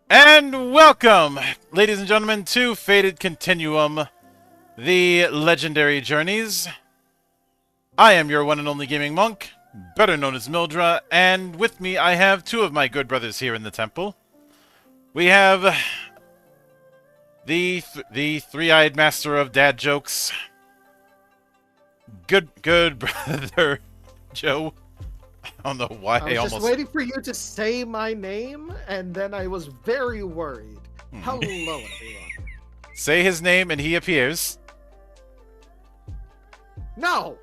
And welcome, ladies and gentlemen, to Fated Continuum, the Legendary Journeys. I am your one and only gaming monk, better known as Mildra, and with me I have two of my good brothers here in the temple. We have the three-eyed master of dad jokes, good brother Joe. I don't know why I was just waiting for you to say my name, and then I was very worried. Hello, everyone. Say his name and he appears. No,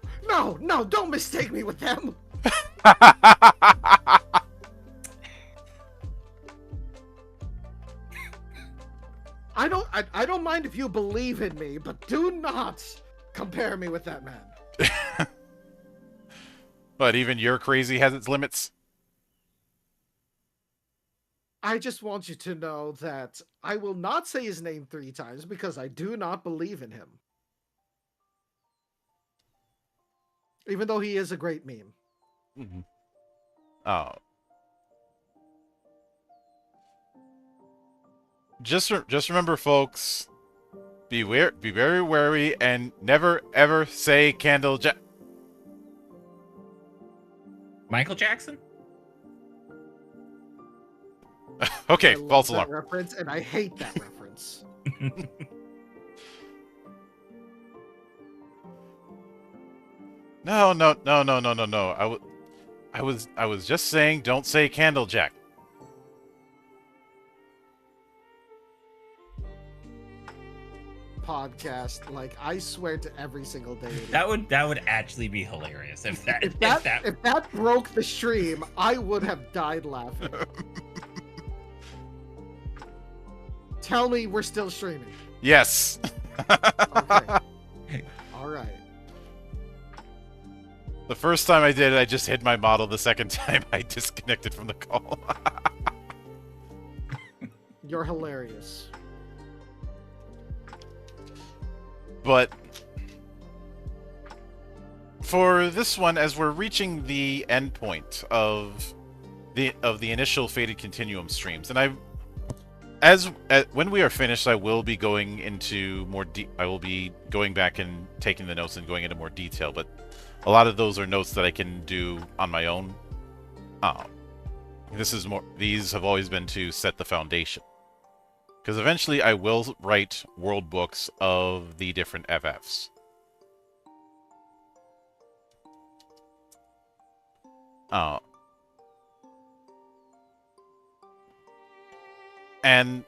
don't mistake me with them. I don't mind if you believe in me, but do not compare me with that man. But even your crazy has its limits. I just want you to know that I will not say his name 3 times because I do not believe in him. Even though he is a great meme. Mm-hmm. Oh. Just remember, folks. Be very wary, and never ever say Candle Jack. Michael Jackson? Okay, I love false that alarm. reference, and I hate that reference. No. I was just saying, don't say Candle Jack. Podcast, like I swear to every single day. That would actually be hilarious if that If that broke the stream, I would have died laughing. Tell me we're still streaming. Yes. Okay. All right. The first time I did it, I just hit my model. The second time, I disconnected from the call. You're hilarious. But for this one, as we're reaching the end point of the initial Fated Continuum streams, and when we are finished, I will be going into more. I will be going back and taking the notes and going into more detail. But a lot of those are notes that I can do on my own. This is more. These have always been to set the foundation, because eventually I will write world books of the different FFs. And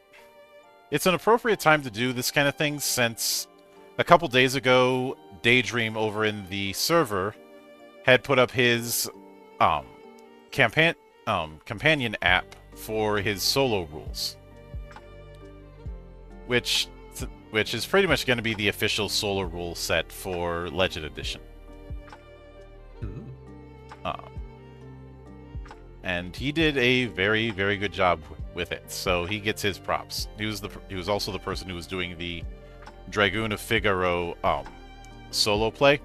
it's an appropriate time to do this kind of thing, since a couple days ago, Daydream over in the server had put up his companion app for his solo rules, which is pretty much going to be the official solo rule set for Legend Edition. Ooh. And he did a very, very good job with it, so he gets his props. He was also the person who was doing the Dragoon of Figaro solo play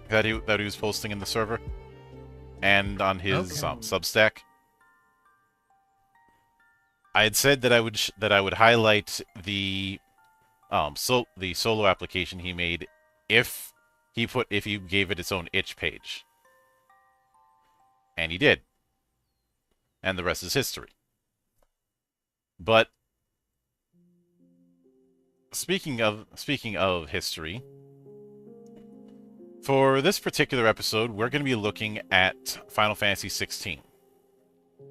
that he was posting in the server and on his Substack. I had said that I would highlight the solo application he made if he gave it its own itch page, and he did, and the rest is history. But speaking of history, for this particular episode, we're going to be looking at Final Fantasy XVI,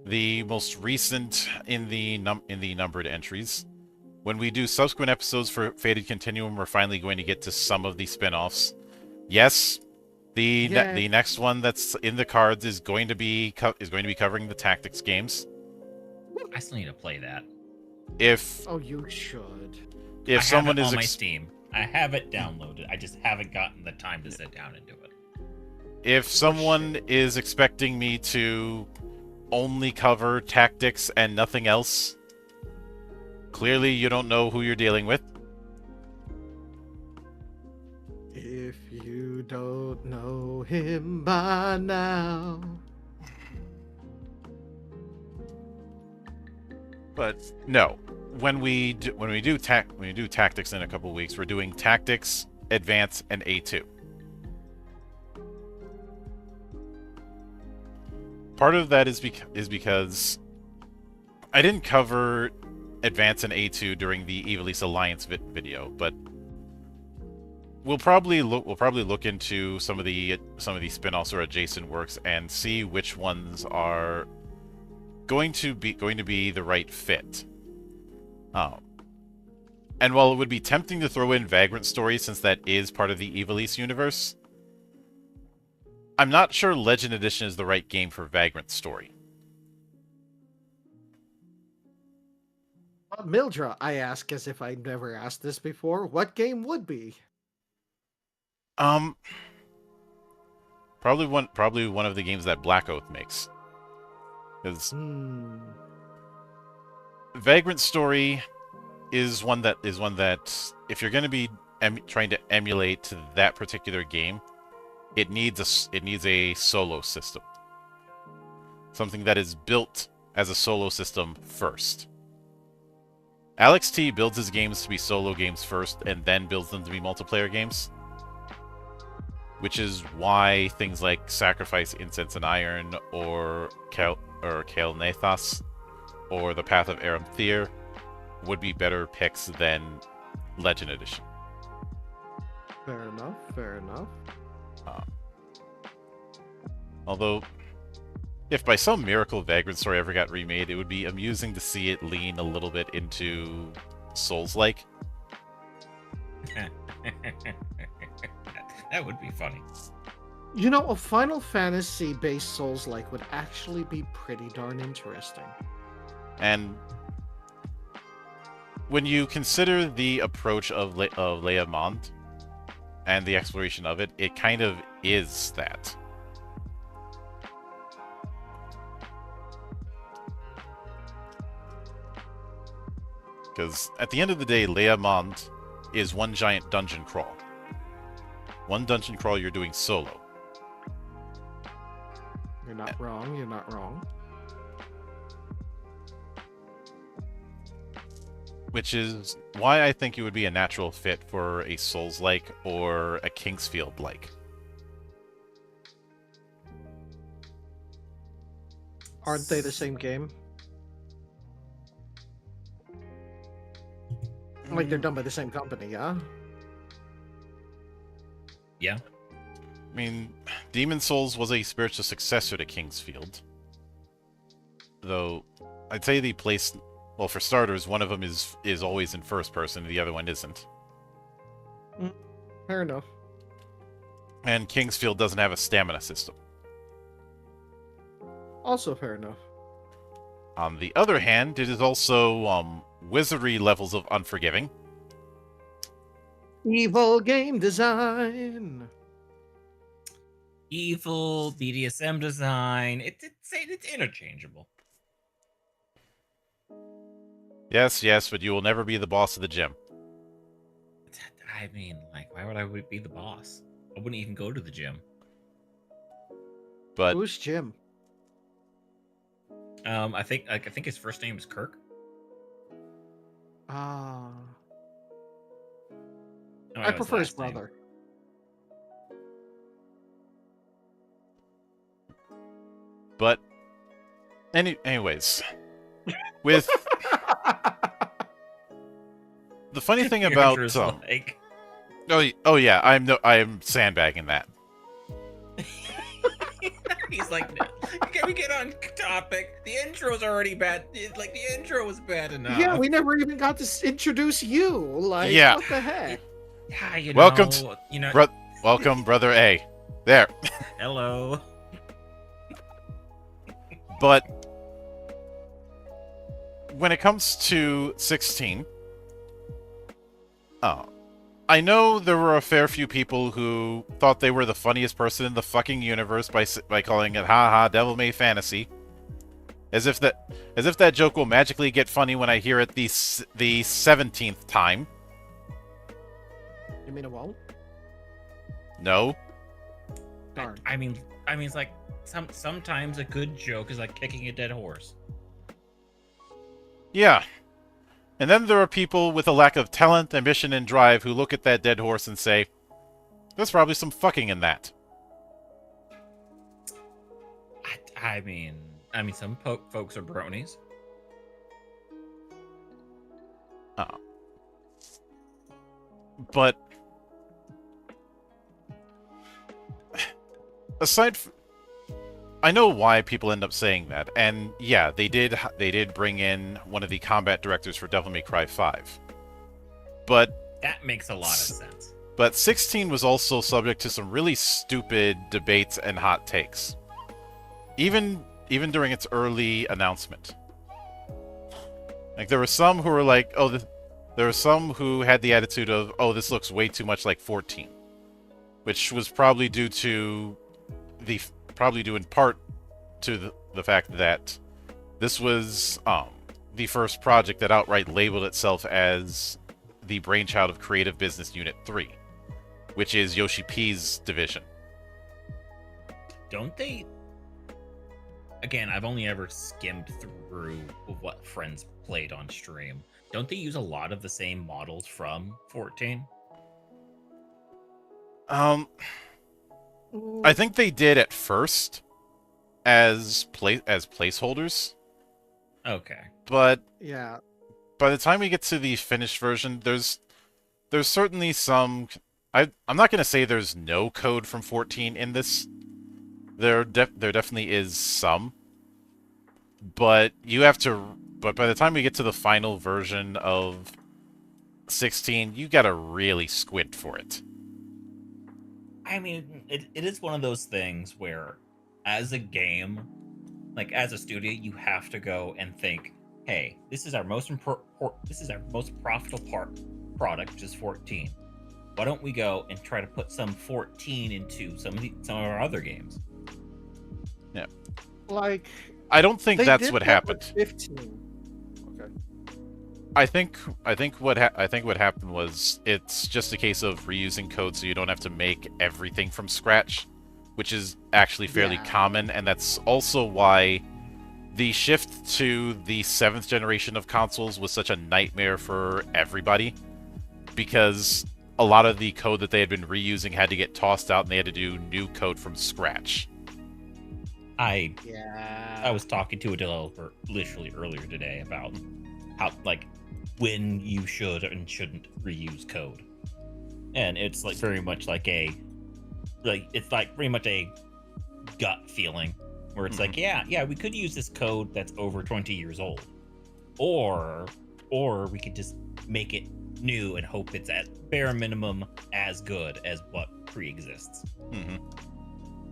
the most recent in the numbered entries. When we do subsequent episodes for Fated Continuum, we're finally going to get to some of the spin-offs. Yes, the next one that's in the cards is going to be covering the tactics games. I still need to play that. You should. If someone is on my Steam, I have it downloaded. I just haven't gotten the time to sit down and do it. If someone is expecting me to only cover tactics and nothing else, clearly you don't know who you're dealing with. If you don't know him by now. But no, when we do tactics in a couple weeks, we're doing tactics, advance, and A2. Part of that is because I didn't cover advance and A2 during the Evilise Alliance video, but we'll probably look into some of the spin-offs or adjacent works and see which ones are going to be the right fit. And while it would be tempting to throw in Vagrant Story, since that is part of the Evilise universe, I'm not sure Legend Edition is the right game for Vagrant Story. Mildra, I ask as if I'd never asked this before, what game would be? Probably one of the games that Black Oath makes. Because Vagrant Story is one that if you're going to be trying to emulate that particular game, it needs a solo system. Something that is built as a solo system first. Alex T builds his games to be solo games first, and then builds them to be multiplayer games. Which is why things like Sacrifice, Incense, and Iron, or Kael Nathos, or The Path of Aramthir would be better picks than Legend Edition. Fair enough, fair enough. Although, if by some miracle Vagrant Story ever got remade, it would be amusing to see it lean a little bit into Souls-like. That would be funny. You know, a Final Fantasy-based Souls-like would actually be pretty darn interesting. And when you consider the approach of Leia Mond and the exploration of it, it kind of is that. Because at the end of the day, Leia Mond is one giant dungeon crawl. One dungeon crawl you're doing solo. You're not wrong, you're not wrong. Which is why I think it would be a natural fit for a Souls-like or a Kingsfield-like. Aren't they the same game? Like they're done by the same company, yeah? Yeah. I mean, Demon Souls was a spiritual successor to Kingsfield. Though, I'd say the place... Well, for starters, one of them is always in first person, the other one isn't. Fair enough. And Kingsfield doesn't have a stamina system. Also fair enough. On the other hand, it is also wizardry levels of unforgiving. Evil game design. Evil BDSM design. It's interchangeable. Yes, yes, but you will never be the boss of the gym. I mean, like, why would I be the boss? I wouldn't even go to the gym. But Who's Jim? I think his first name is Kirk. Ah. Oh, I prefer his last name. brother. But anyways, with the funny thing about Characters like... oh yeah, I am sandbagging that. He's like, can we get on topic? The intro's already bad. Like, the intro was bad enough. Yeah, we never even got to introduce you. Like, Yeah. what the heck? Yeah, you Welcome know, Welcome, Brother A. There. Hello. But when it comes to 16, I know there were a fair few people who thought they were the funniest person in the fucking universe by calling it "Ha ha, Devil May Fantasy," as if that joke will magically get funny when I hear it the 17th time. You mean it won't? No. Darn. I mean, it's like sometimes a good joke is like kicking a dead horse. Yeah. And then there are people with a lack of talent, ambition, and drive who look at that dead horse and say, "There's probably some fucking in that." I mean, some folks are bronies. But aside from... I know why people end up saying that, and yeah, they did bring in one of the combat directors for Devil May Cry 5. But That makes a lot of sense. But 16 was also subject to some really stupid debates and hot takes. Even during its early announcement. Like, there were some who were like, there were some who had the attitude of, "Oh, this looks way too much like 14." Which was probably due in part to the fact that this was the first project that outright labeled itself as the brainchild of Creative Business Unit 3, which is Yoshi P's division. don't they? Again, I've only ever skimmed through what friends played on stream. Don't they use a lot of the same models from 14? I Mm, think they did at first as placeholders, Okay. but yeah. by the time we get to the finished version, there's certainly some. I'm not gonna say there's no code from 14 in this. There definitely is some, but you have to. But by the time we get to the final version of 16, you gotta really squint for it. I mean, it is one of those things where, as a game, like as a studio, you have to go and think, hey, this is our most profitable product, which is 14. Why don't we go and try to put some 14 into some of our other games? Yeah, Like I don't think they that's did what that with happened. 15. Okay. I think what happened was it's just a case of reusing code so you don't have to make everything from scratch, which is actually fairly Yeah. common, and that's also why the shift to the 7th generation of consoles was such a nightmare for everybody, because a lot of the code that they had been reusing had to get tossed out and they had to do new code from scratch. I Yeah. was talking to a developer literally earlier today about how, like, when you should and shouldn't reuse code, and it's like very much like it's like pretty much a gut feeling where it's like, yeah, we could use this code that's over 20 years old, or we could just make it new and hope it's at bare minimum as good as what pre-exists.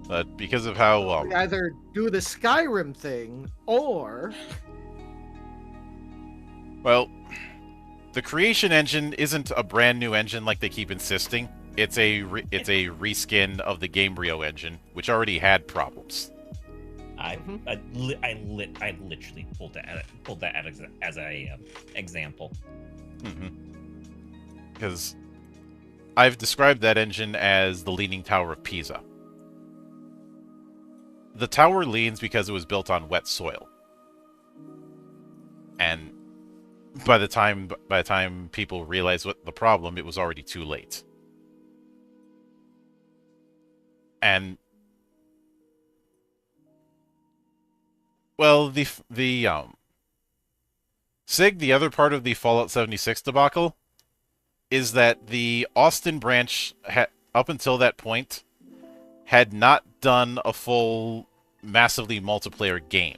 But because of how We either do the Skyrim thing or well, the creation engine isn't a brand new engine like they keep insisting. It's a reskin of the Gamebryo engine, which already had problems. I literally pulled that as a example. Because I've described that engine as the Leaning Tower of Pisa. The tower leans because it was built on wet soil, and by the time people realized what the problem, it was already too late. And well, the SIG, the other part of the Fallout 76 debacle, is that the Austin branch up until that point had not done a full massively multiplayer game.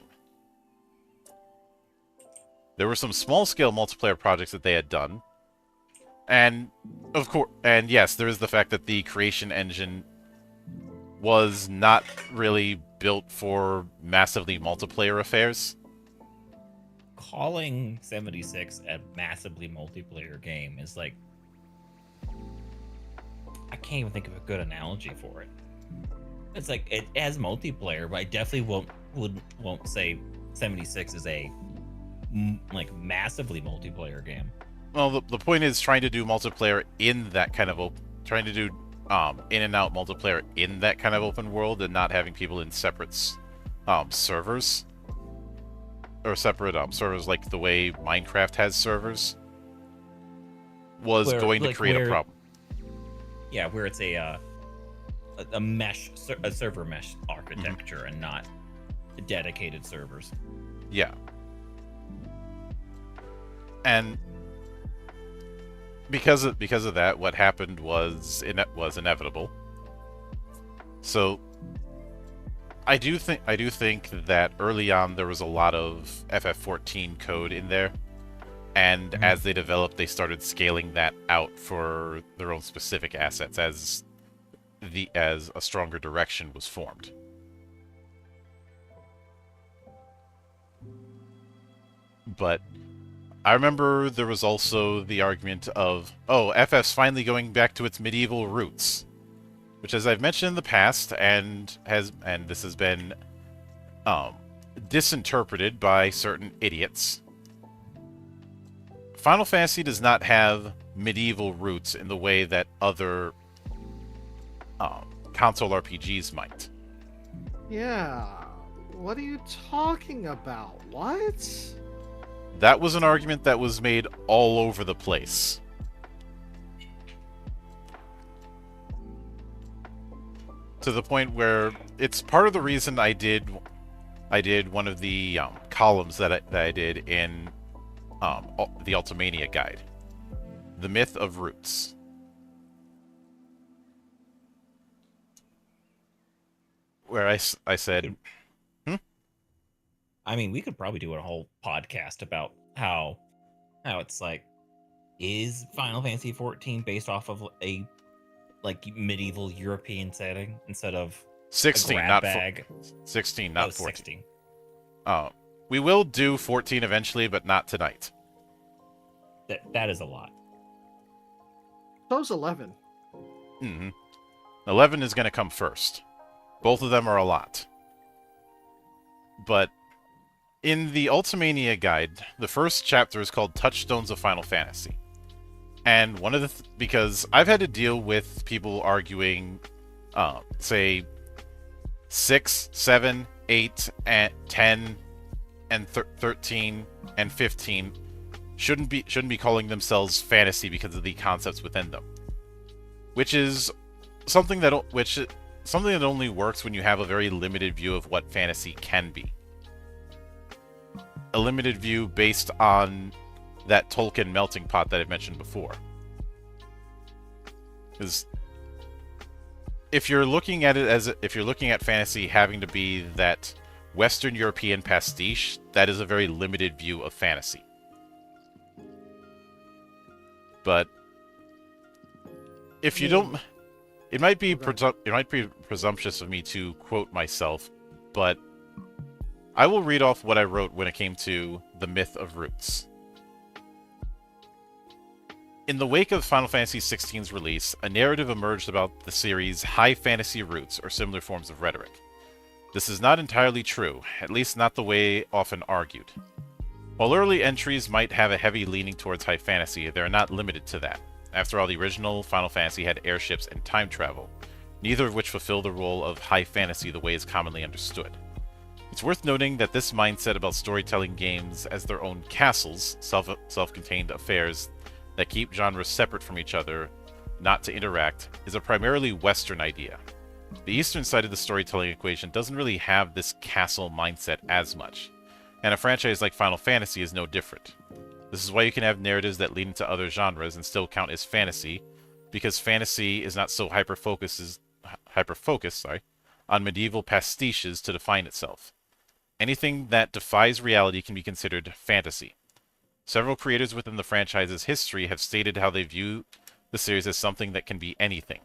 There were some small-scale multiplayer projects that they had done, and of course, and yes, there is the fact that the creation engine was not really built for massively multiplayer affairs. Calling 76 a massively multiplayer game is like, I can't even think of a good analogy for it. It's like it has multiplayer, but I definitely won't say 76 is a like massively multiplayer game. Well, the point is trying to do multiplayer in that kind of trying to do in and out multiplayer in that kind of open world, and not having people in separate servers or separate servers like the way Minecraft has servers was going to create a problem. Yeah, where it's a server mesh architecture and not dedicated servers. Yeah. And because of that, what happened was inevitable. So I do think that early on there was a lot of FF14 code in there, and as they developed, they started scaling that out for their own specific assets as a stronger direction was formed. But I remember there was also the argument of, oh, FF's finally going back to its medieval roots, which, as I've mentioned in the past, and this has been disinterpreted by certain idiots. Final Fantasy does not have medieval roots in the way that other console RPGs might. Yeah. What are you talking about? What? That was an argument that was made all over the place. To the point where it's part of the reason I did one of the columns that I did in the Ultimania guide, the myth of roots. Where I said, I mean, we could probably do a whole podcast about how it's like, is Final Fantasy 14 based off of a medieval European setting instead of 16, a grab not bag? 16, not 14. 16. We will do 14 eventually, but not tonight. That is a lot. So's 11. Mm-hmm. 11 is going to come first. Both of them are a lot. But in the Ultimania guide, the first chapter is called Touchstones of Final Fantasy. And one of the... because I've had to deal with people arguing, say, 6, 7, 8, and 10, and 13, and 15 shouldn't be calling themselves fantasy because of the concepts within them. Which is something that only works when you have a very limited view of what fantasy can be. A limited view based on that Tolkien melting pot that I mentioned before. Because if you're looking at fantasy having to be that Western European pastiche, that is a very limited view of fantasy. But if you don't, it might be presumptuous of me to quote myself, but I will read off what I wrote when it came to the myth of roots. In the wake of Final Fantasy XVI's release, a narrative emerged about the series' high fantasy roots or similar forms of rhetoric. This is not entirely true, at least not the way often argued. While early entries might have a heavy leaning towards high fantasy, they are not limited to that. After all, the original Final Fantasy had airships and time travel, neither of which fulfill the role of high fantasy the way is commonly understood. It's worth noting that this mindset about storytelling games as their own castles, self-contained affairs that keep genres separate from each other, not to interact, is a primarily Western idea. The Eastern side of the storytelling equation doesn't really have this castle mindset as much, and a franchise like Final Fantasy is no different. This is why you can have narratives that lead into other genres and still count as fantasy, because fantasy is not so hyper-focused on medieval pastiches to define itself. Anything that defies reality can be considered fantasy. Several creators within the franchise's history have stated how they view the series as something that can be anything.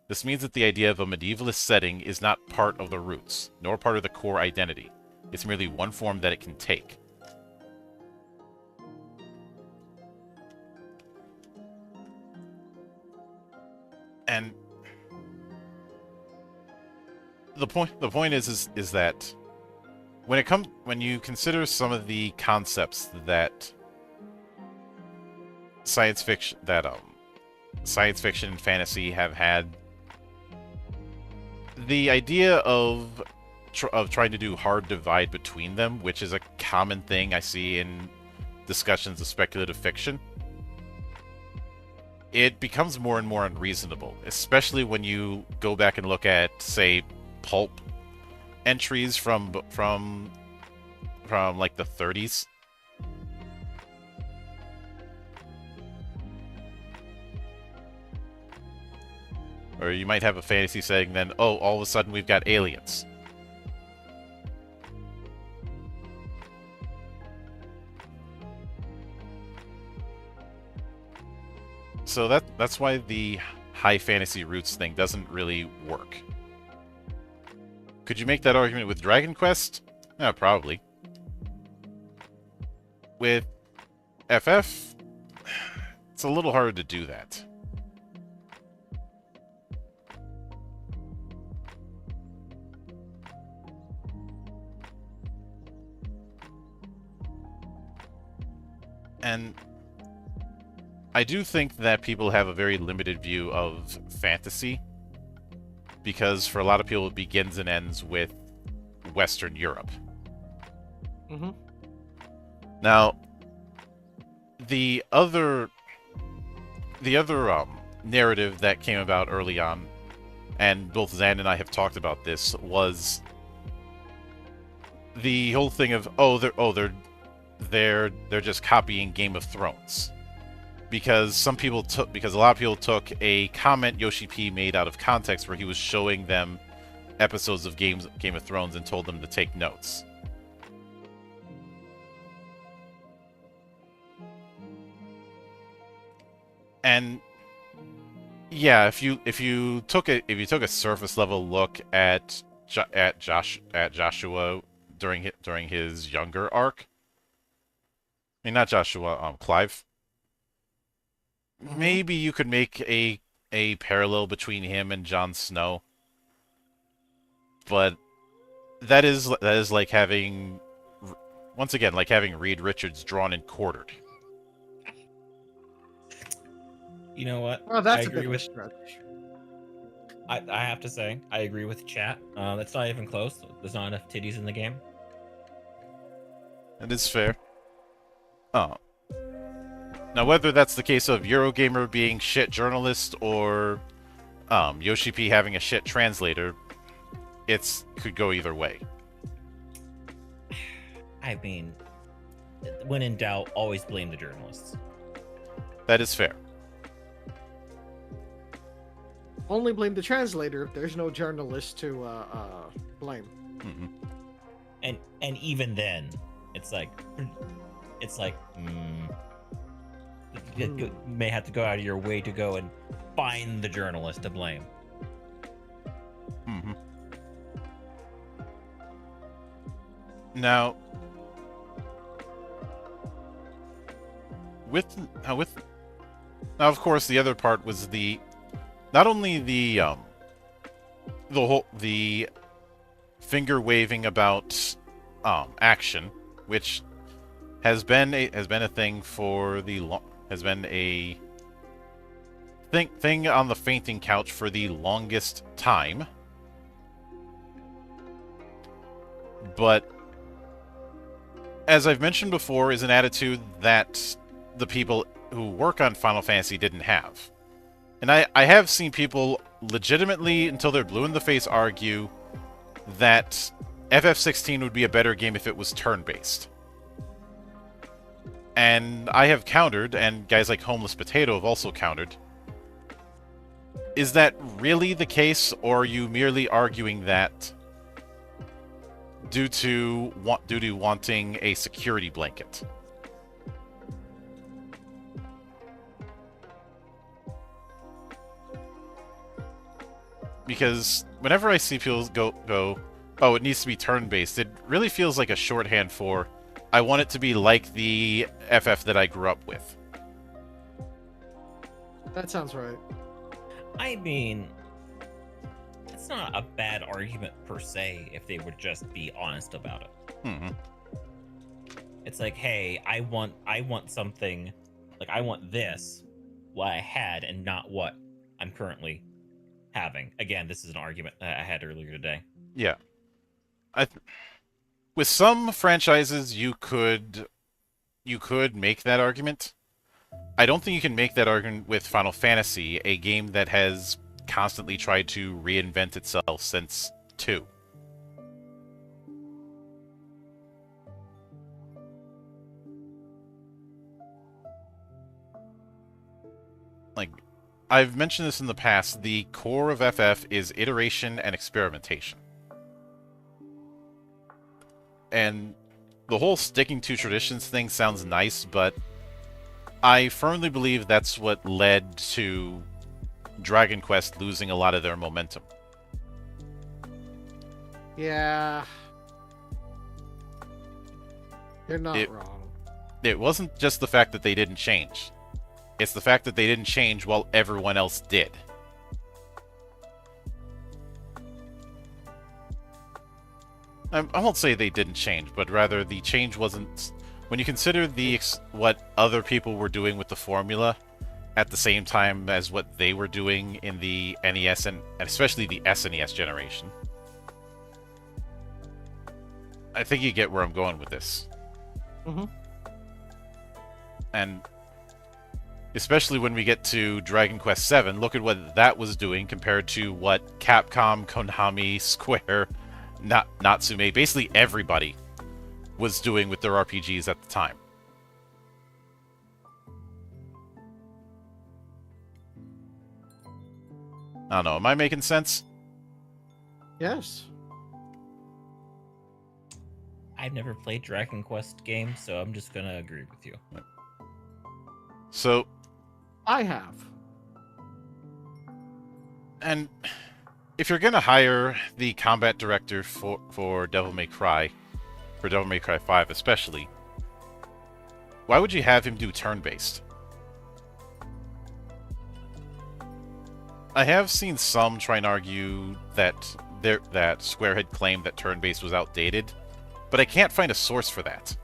This means that the idea of a medievalist setting is not part of the roots, nor part of the core identity. It's merely one form that it can take. And the point is that when you consider some of the concepts that science fiction and fantasy have had, the idea of trying to do hard divide between them, which is a common thing I see in discussions of speculative fiction, it becomes more and more unreasonable, especially when you go back and look at, say, pulp entries from like the 30s. Or you might have a fantasy setting, then, oh, all of a sudden we've got aliens. So that's why the high fantasy roots thing doesn't really work. Could you make that argument with Dragon Quest? Yeah, probably. With FF, it's a little harder to do that. And I do think that people have a very limited view of fantasy, because for a lot of people it begins and ends with Western Europe. Mm-hmm. Now, the other narrative that came about early on, and both Zan and I have talked about this, was the whole thing of they're just copying Game of Thrones. Because a lot of people took a comment Yoshi P made out of context where he was showing them episodes of Game of Thrones and told them to take notes. And yeah, if you took a surface level look at Joshua during his younger arc, I mean not Joshua, Clive. Maybe you could make a parallel between him and Jon Snow, but that is like having, once again, like having Reed Richards drawn and quartered. You know what? Oh, that's I a bit agree of a with. stretch. I have to say, I agree with chat. That's not even close. There's not enough titties in the game. That is fair. Oh. Now, whether that's the case of Eurogamer being shit journalist or Yoshi P having a shit translator, could go either way. I mean, when in doubt, always blame the journalists. That is fair. Only blame the translator if there's no journalist to blame. Mm-hmm. And even then, it's like you may have to go out of your way to go and find the journalist to blame. Mm-hmm. Now, now, of course, the other part was not only the finger waving about action, which has been a thing for has been a thing on the fainting couch for the longest time. But as I've mentioned before, is an attitude that the people who work on Final Fantasy didn't have. And I have seen people legitimately, until they're blue in the face, argue that FF16 would be a better game if it was turn-based. And I have countered, and guys like Homeless Potato have also countered. Is that really the case, or are you merely arguing that due to wanting a security blanket? Because whenever I see people go, oh, it needs to be turn-based, it really feels like a shorthand for, I want it to be like the FF that I grew up with. That sounds right. I mean, it's not a bad argument per se if they would just be honest about it. Mm-hmm. It's like, hey, I want something, like I want this, what I had, and not what I'm currently having. Again, this is an argument that I had earlier today. Yeah. With some franchises, you could make that argument. I don't think you can make that argument with Final Fantasy, a game that has constantly tried to reinvent itself since 2. Like, I've mentioned this in the past, the core of FF is iteration and experimentation. And the whole sticking to traditions thing sounds nice, but I firmly believe that's what led to Dragon Quest losing a lot of their momentum. Yeah. They're not wrong. It wasn't just the fact that they didn't change. It's the fact that they didn't change while everyone else did. I won't say they didn't change, but rather the change wasn't... When you consider what other people were doing with the formula at the same time as what they were doing in the NES and especially the SNES generation, I think you get where I'm going with this. Mm-hmm. And especially when we get to Dragon Quest VII, look at what that was doing compared to what Capcom, Konami, Square, Natsume, basically everybody was doing with their RPGs at the time. I don't know, am I making sense? Yes. I've never played Dragon Quest games, so I'm just gonna agree with you. So, I have. and if you're gonna hire the combat director for Devil May Cry, for Devil May Cry 5 especially, why would you have him do turn-based? I have seen some try and argue that Square had claimed that turn-based was outdated, but I can't find a source for that.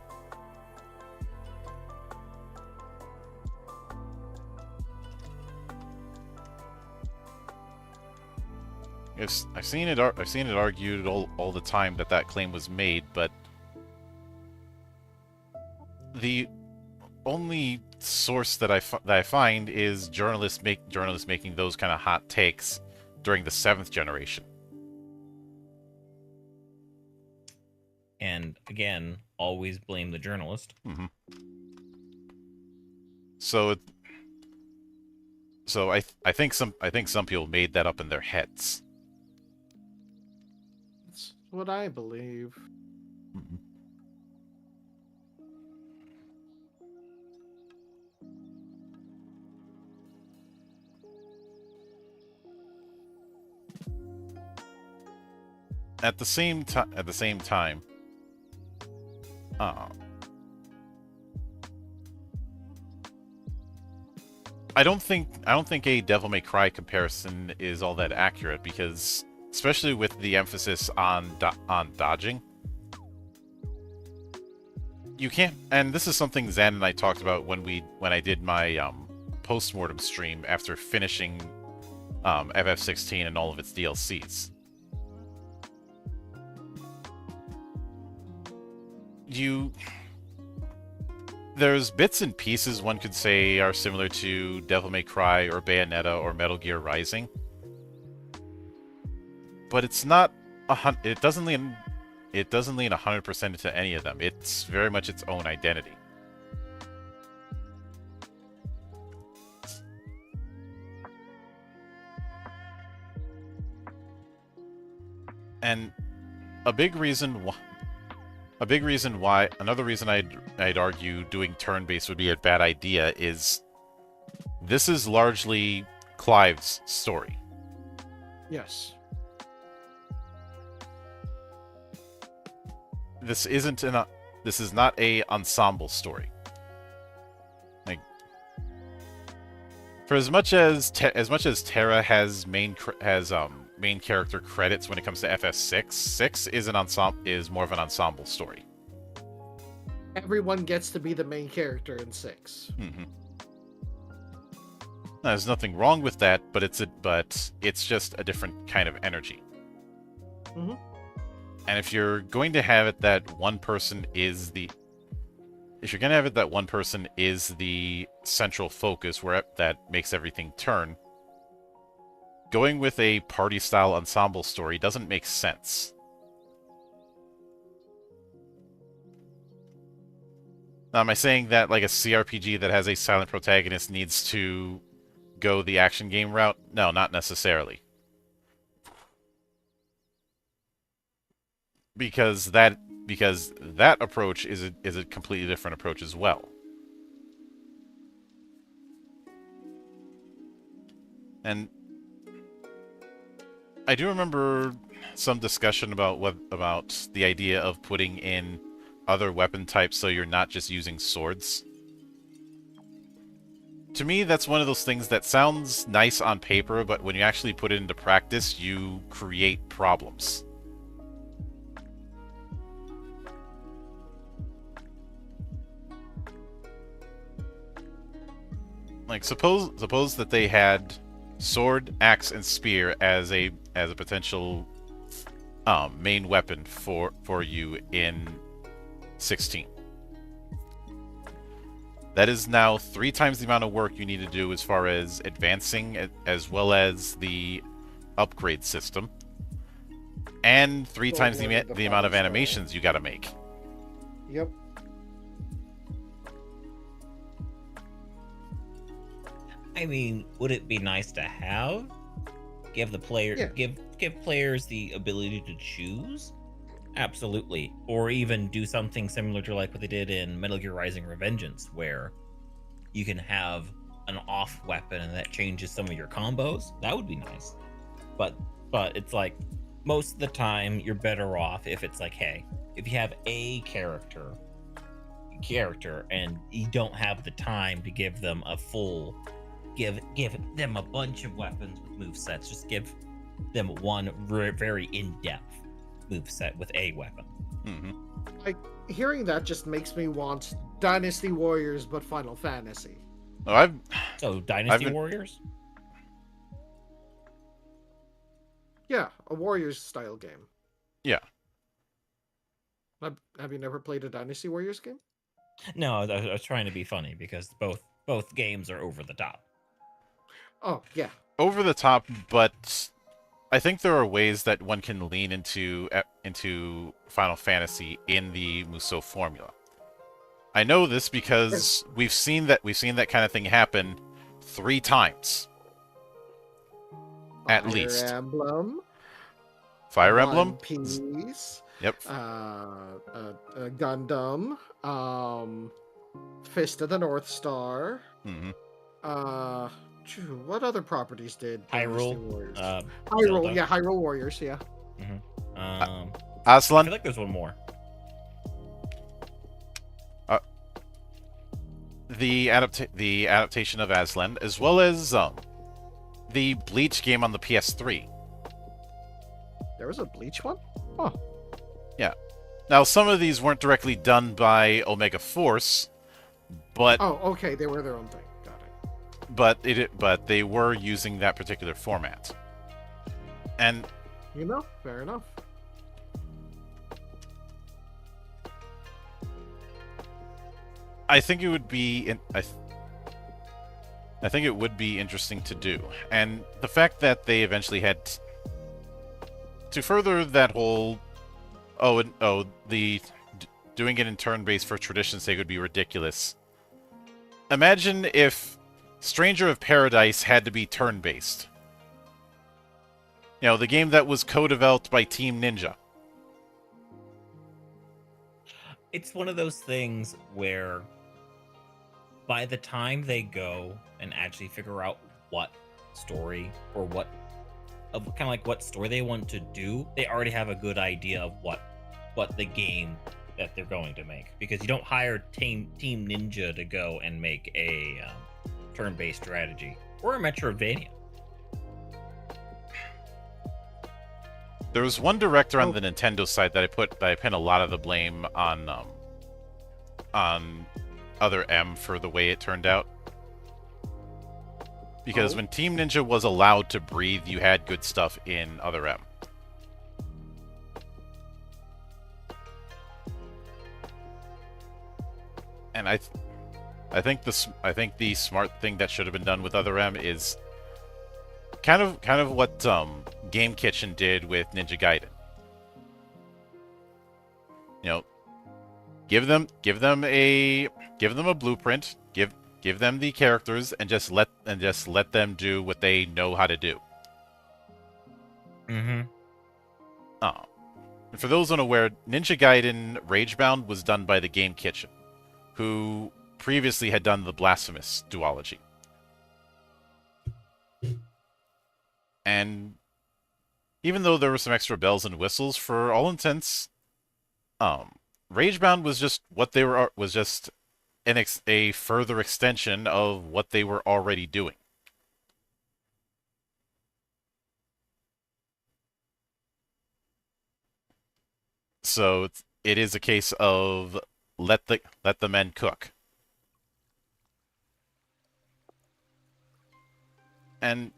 I've seen it argued all the time that claim was made, but the only source that I find is journalists making those kind of hot takes during the 7th generation. And again, always blame the journalist. Mm-hmm. So I think some people made that up in their heads. That's what I believe. Mm-hmm. At the same time, I don't think a Devil May Cry comparison is all that accurate, because especially with the emphasis on dodging, you can't. And this is something Zan and I talked about when I did my post-mortem stream after finishing FF16 and all of its DLCs. There's bits and pieces one could say are similar to Devil May Cry or Bayonetta or Metal Gear Rising, but it's not it doesn't lean 100% into any of them. It's very much its own identity. And another reason I'd argue doing turn-based would be a bad idea is this is largely Clive's story. Yes. This is not a ensemble story. Like, for as much as Terra has main character credits when it comes to FF6, 6 is more of an ensemble story. Everyone gets to be the main character in 6. Mm-hmm. Now, there's nothing wrong with that, but it's just a different kind of energy. Mm-hmm. And if you're going to have it that one person is the central focus that makes everything turn, going with a party-style ensemble story doesn't make sense. Now, am I saying that like a CRPG that has a silent protagonist needs to go the action game route? No, not necessarily. Because that approach is a completely different approach as well. And I do remember some discussion about the idea of putting in other weapon types so you're not just using swords. To me, that's one of those things that sounds nice on paper, but when you actually put it into practice, you create problems. Like, suppose that they had sword, axe, and spear as a potential main weapon for you in 16. That is now 3 times the amount of work you need to do as far as advancing, as well as the upgrade system, and 3 Gold times level the amount of defense, animations you got to make. Yep. I mean, would it be nice to have? Give the player Yeah. give players the ability to choose? Absolutely. Or even do something similar to like what they did in Metal Gear Rising: Revengeance, where you can have an off weapon and that changes some of your combos. That would be nice. But it's like most of the time you're better off if it's like, hey, if you have a character and you don't have the time to give them a full give them a bunch of weapons with movesets, just give them one very in-depth moveset with a weapon. Mm-hmm. Like, hearing that just makes me want Dynasty Warriors, but Final Fantasy. Oh, So Dynasty been- Warriors? Yeah, a Warriors style game. Yeah. Have you never played a Dynasty Warriors game? No, I was trying to be funny because both games are over the top. Oh, yeah. Over the top, but I think there are ways that one can lean into Final Fantasy in the Musou formula. I know this because we've seen that kind of thing happen 3 times. At least. Fire Emblem. Fire Emblem? One Piece. Yep. Gundam. Fist of the North Star. Mm-hmm. What other properties did Dynasty Hyrule, Warriors? Zelda. Hyrule, yeah, Hyrule Warriors, yeah. I Aslan? feel like there's one more. The adaptation of Aslan, as well as the Bleach game on the PS3. There was a Bleach one? Huh. Yeah. Now, some of these weren't directly done by Omega Force, but Oh, okay, they were their own thing. Got it. but they were using that particular format. And Fair enough. I think it would be I think it would be interesting to do. And the fact that they eventually had to further that whole doing it in turn-based for tradition's sake would be ridiculous. Imagine if Stranger of Paradise had to be turn-based. You know, the game that was co-developed by Team Ninja. It's one of those things where by the time they go and actually figure out what story or what story they want to do, they already have a good idea of what the game that they're going to make. Because you don't hire Team Ninja to go and make a turn-based strategy or a Metroidvania. There was one director on the Nintendo side that I pin a lot of the blame on Other M for the way it turned out. Because when Team Ninja was allowed to breathe, you had good stuff in Other M. And I think the smart thing that should have been done with Other M is kind of what Game Kitchen did with Ninja Gaiden. You know, give them a blueprint, give them the characters, and just let them do what they know how to do. Mm-hmm. And for those unaware, Ninja Gaiden Ragebound was done by the Game Kitchen, who previously had done the Blasphemous duology. And even though there were some extra bells and whistles, for all intents, Ragebound was just a further extension of what they were already doing. So it is a case of let the men cook. And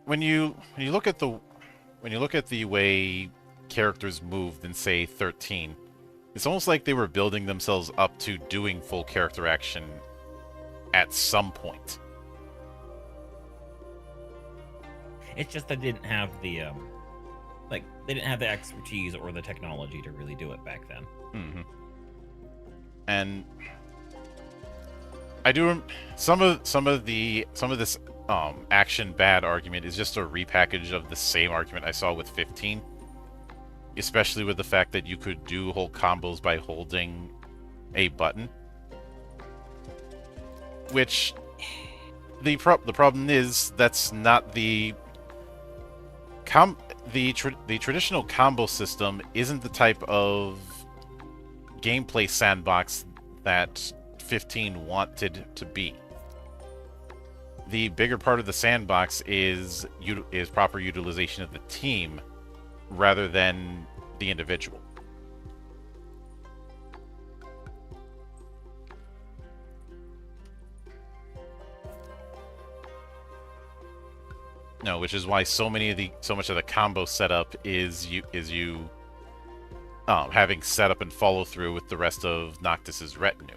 when you look at when you look at the way characters moved in, say, 13, it's almost like they were building themselves up to doing full character action at some point. It's just they didn't have the they didn't have the expertise or the technology to really do it back then. Mm-hmm. And I do some of this action bad argument is just a repackage of the same argument I saw with 15, especially with the fact that you could do whole combos by holding a button, which the problem is that's not the traditional combo system isn't the type of gameplay sandbox that 15 wanted to be. The bigger part of the sandbox is proper utilization of the team rather than the individual. No, which is why so much of the combo setup is you having setup and follow through with the rest of Noctis's retinue.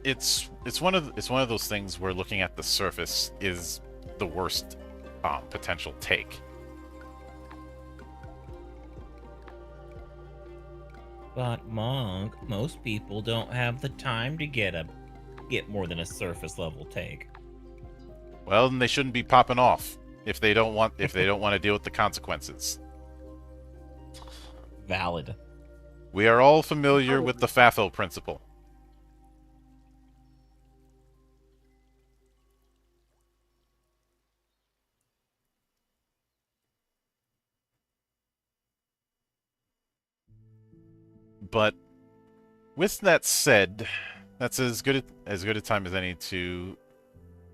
It's one of those things where looking at the surface is the worst potential take. But Monk, most people don't have the time to get more than a surface level take. Well, then they shouldn't be popping off if they don't want to deal with the consequences. Valid. We are all familiar with the FAFO principle. But with that said, that's as good a time as any to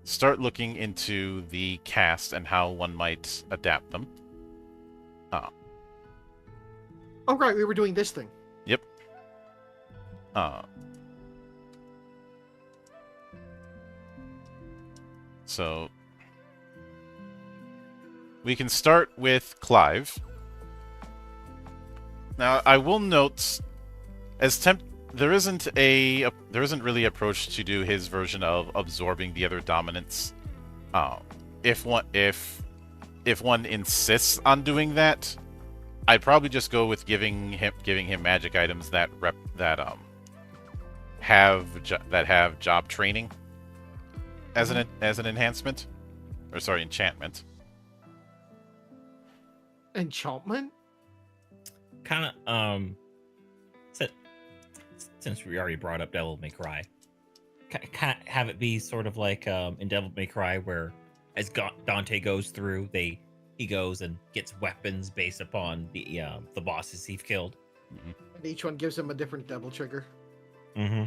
start looking into the cast and how one might adapt them. Oh, right, we were doing this thing. Yep. So we can start with Clive. Now, I will note, there isn't really approach to do his version of absorbing the other dominants. If one insists on doing that, I'd probably just go with giving him magic items that have job training as an enhancement, or sorry, enchantment. Enchantment? Kind of since we already brought up Devil May Cry, kind of have it be sort of like in Devil May Cry, where as Dante goes through, he goes and gets weapons based upon the bosses he's killed. Mm-hmm. And each one gives him a different devil trigger. Mm-hmm.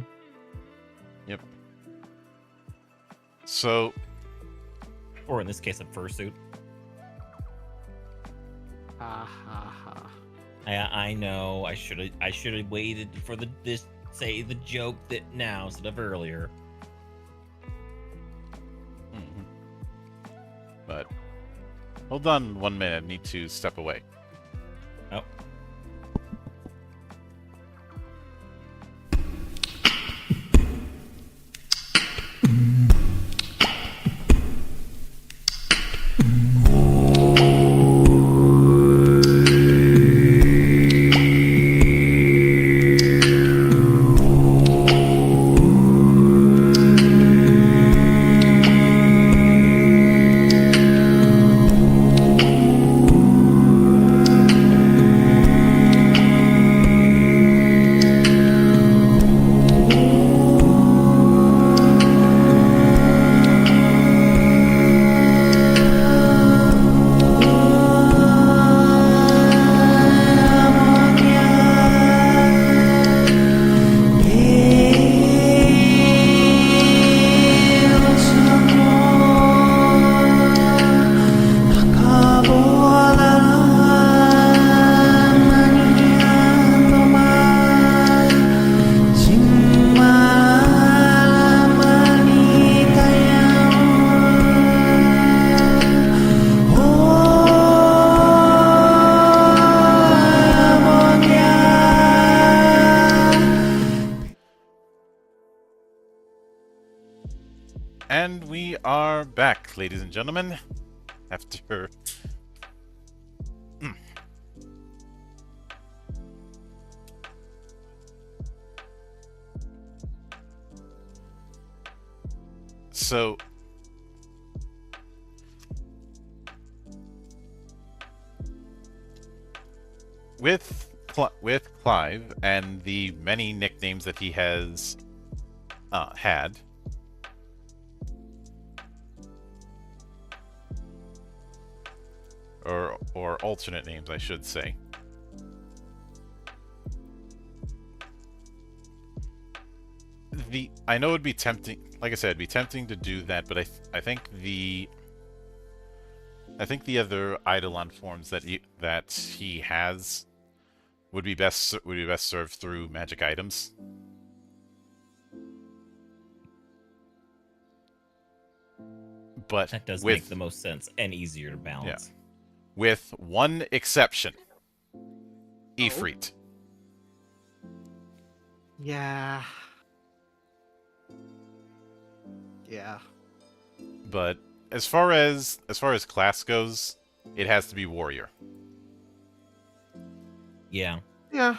Yep. So, or in this case, a fursuit. I know. I should have waited for the joke that now instead of earlier. Mm-hmm. But hold on 1 minute. I need to step away. Oh. we are back, ladies and gentlemen. After... So... With Clive and the many nicknames that he has had, or alternate names, I should say. I know it'd be tempting, like I said, it'd be tempting to do that, but I think the other Eidolon forms that he has would be best served through magic items. But that does make the most sense and easier to balance. Yeah. With one exception. Ifrit. Yeah. Yeah. But as far as class goes, it has to be warrior. Yeah. Yeah.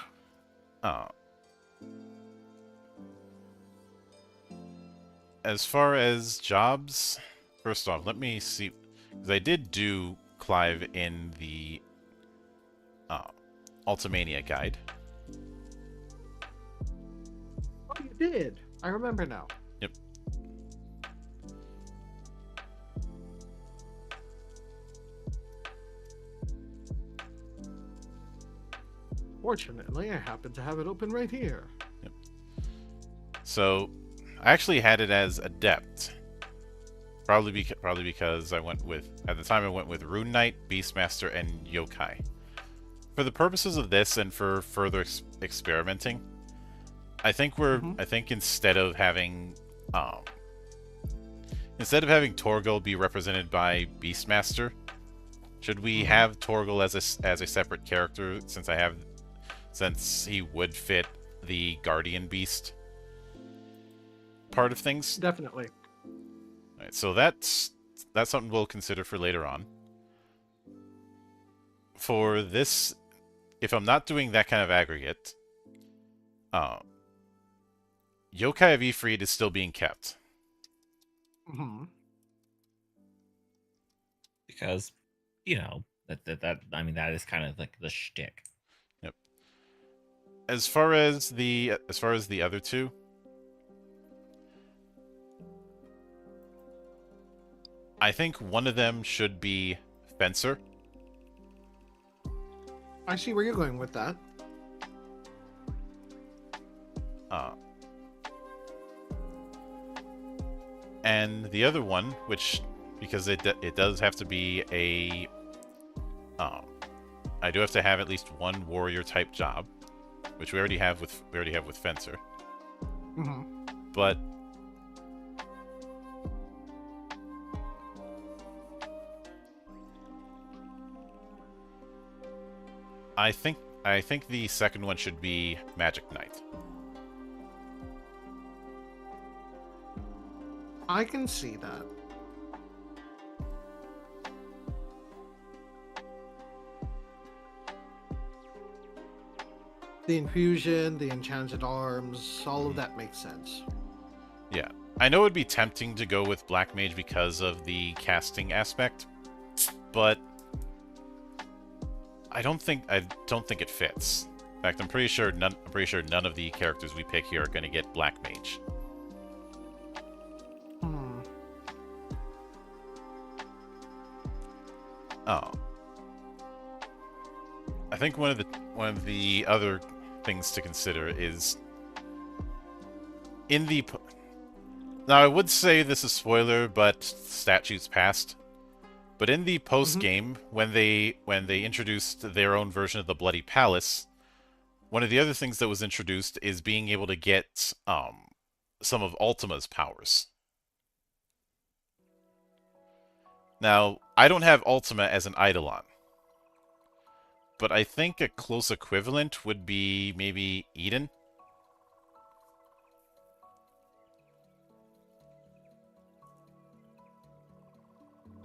As far as jobs, first off, let me see, because I did do Clive in the Ultimania guide. Oh, you did. I remember now. Yep. Fortunately, I happen to have it open right here. Yep. So, I actually had it as Adept. Probably because I went with, at the time I went with Rune Knight, Beastmaster, and Yokai. For the purposes of this and for further experimenting, I think instead of having Torgal be represented by Beastmaster, should we have Torgal as a separate character, since he would fit the Guardian Beast part of things? Definitely. Alright, so that's something we'll consider for later on. For this, if I'm not doing that kind of aggregate, Yokai of Ifrit is still being kept. Mm-hmm. Because, you know, that is kind of like the shtick. Yep. As far as the other two, I think one of them should be Fencer. I see where you're going with that. And the other one, which, because it does have to be a, I do have to have at least one warrior type job, which we already have with Fencer. Mm-hmm. But I think the second one should be Magic Knight. I can see that. The infusion, the enchanted arms, all of that makes sense. Yeah. I know it'd be tempting to go with Black Mage because of the casting aspect, but I don't think it fits. In fact, I'm pretty sure none of the characters we pick here are going to get Black Mage. Oh. I think one of the other things to consider is in the now I would say this is spoiler, but statutes passed. But in the post game, when they introduced their own version of the Bloody Palace, one of the other things that was introduced is being able to get some of Ultima's powers. Now, I don't have Ultima as an Eidolon, but I think a close equivalent would be maybe Eden.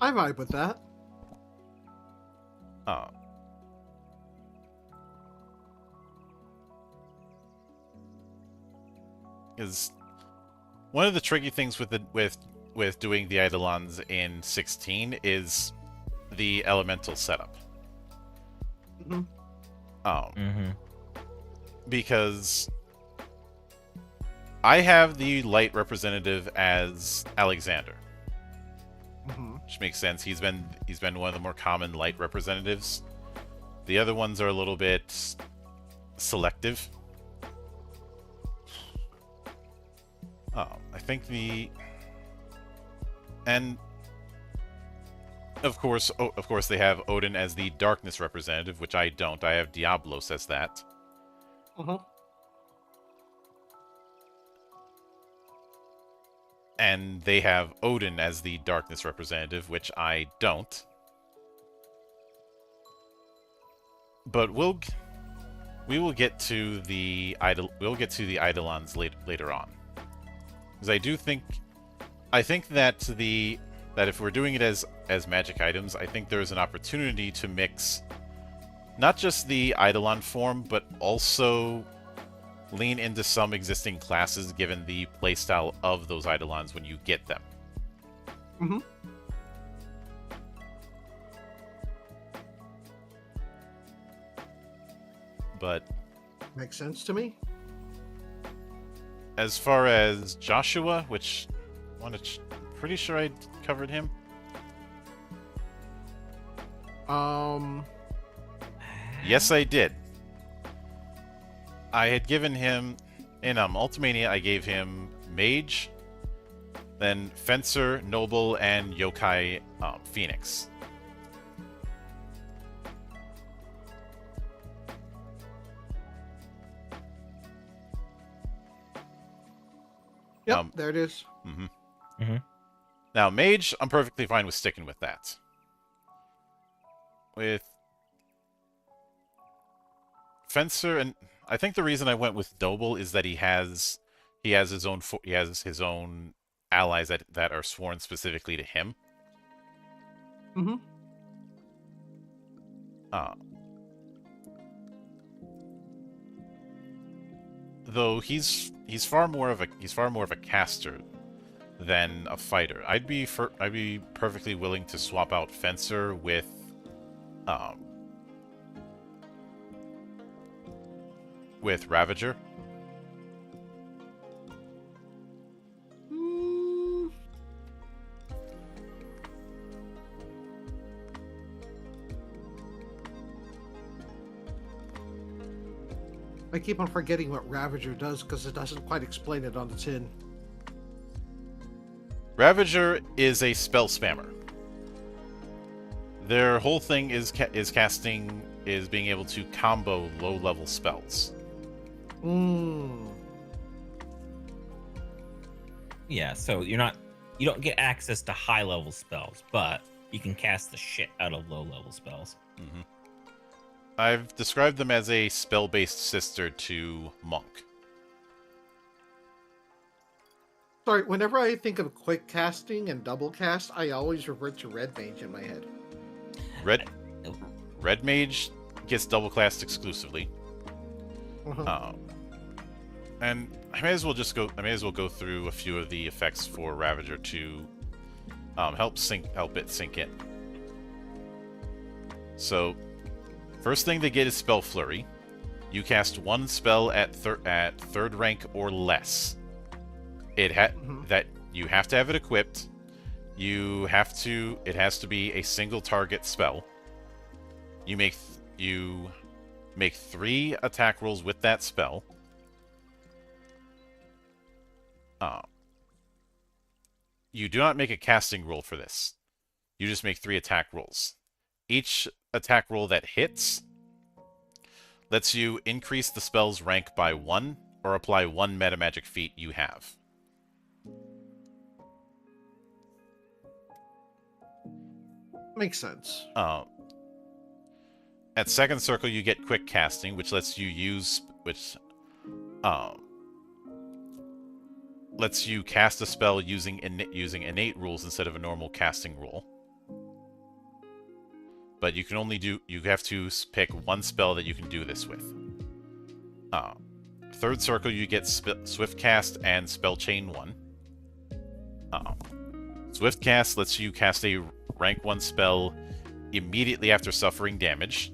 I vibe with that. Oh. Is one of the tricky things with doing the Eidolons in 16 is the elemental setup. Mm-hmm. Because I have the light representative as Alexander, which makes sense. He's been one of the more common light representatives. The other ones are a little bit selective. I think and of course they have Odin as the darkness representative, which I don't. I have Diablos as that. And they have Odin as the darkness representative, which I don't. But we will get to the Eidolons later on. Because I think that if we're doing it as magic items, I think there's an opportunity to mix not just the Eidolon form, but also lean into some existing classes given the playstyle of those Eidolons when you get them. But makes sense to me. As far as Joshua, which pretty sure I covered him. Yes, I did. I had given him in Ultimania. I gave him Mage, then Fencer, Noble, and Yokai Phoenix. Yep, there it is. Now, Mage, I'm perfectly fine with sticking with that. With Fencer, and I think the reason I went with Noble is that he has his own allies that are sworn specifically to him. Though he's far more of a caster than a fighter. I'd be perfectly willing to swap out Fencer with Ravager. I keep on forgetting what Ravager does because it doesn't quite explain it on the tin. Ravager is a spell spammer. Their whole thing is being able to combo low-level spells. Yeah, so you don't get access to high-level spells, but you can cast the shit out of low-level spells. I've described them as a spell-based sister to Monk. Sorry, whenever I think of quick casting and double cast, I always revert to Red Mage in my head. Red Mage gets double cast exclusively. And I may as well go through a few of the effects for Ravager to help it sink in. So, first thing they get is Spell Flurry. You cast one spell at third rank or less. That you have to have it equipped. It has to be a single target spell. You make 3 attack rolls with that spell. You do not make a casting roll for this. You just make 3 attack rolls. Each attack roll that hits lets you increase the spell's rank by 1 or apply 1 metamagic feat you have. Makes sense. At second circle, you get quick casting, which lets you cast a spell using innate rules instead of a normal casting rule. but you can only you have to pick one spell that you can do this with. Third circle, you get Swift Cast and Spell Chain 1. Swift Cast lets you cast a rank 1 spell immediately after suffering damage.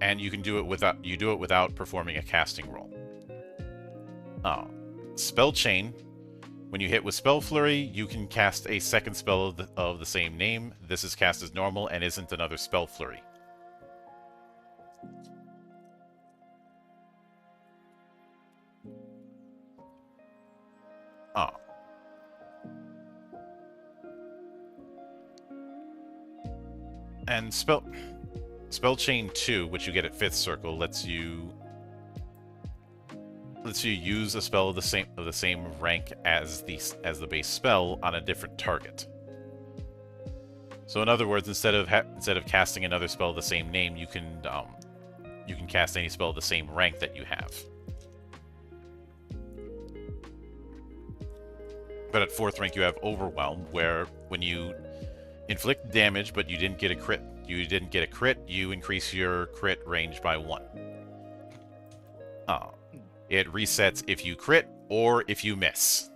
And you can do it without performing a casting roll. Spell Chain. When you hit with Spell Flurry, you can cast a second spell of the same name. This is cast as normal and isn't another Spell Flurry. And Spell Chain 2, which you get at 5th circle, lets you use a spell of the same rank as the base spell on a different target. So in other words, instead of casting another spell of the same name, you can cast any spell of the same rank that you have. But at 4th rank, you have Overwhelm, where when you inflict damage but you didn't get a crit, you increase your crit range by 1. It resets if you crit or if you miss.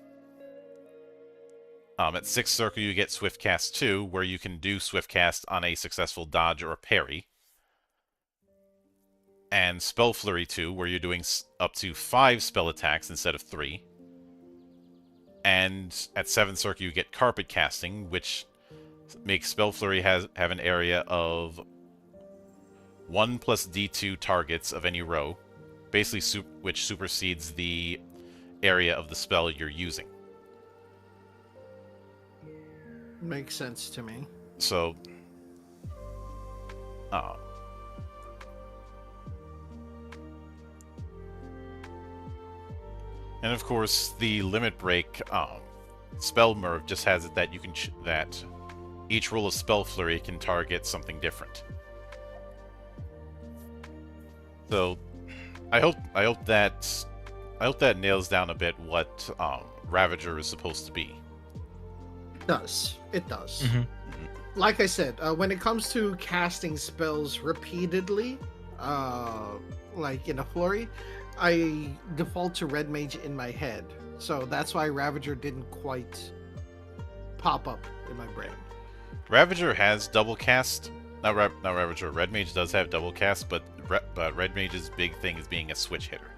At 6th circle, you get Swift Cast 2, where you can do Swift Cast on a successful dodge or parry. And Spell Flurry 2, where you're doing up to 5 spell attacks instead of 3. And at 7th circle, you get Carpet Casting, which makes Spell Flurry have an area of 1 plus D2 targets of any row, basically which supersedes the area of the spell you're using. Makes sense to me. So, and of course, the Limit Break spell Merv just has it that you can that each roll of Spell Flurry can target something different. So, I hope that nails down a bit what Ravager is supposed to be. It does. Mm-hmm. Like I said, when it comes to casting spells repeatedly, like in a flurry, I default to Red Mage in my head. So that's why Ravager didn't quite pop up in my brain. Ravager has double cast. Not Ravager. Red Mage does have double cast, but Red Mage's big thing is being a switch hitter.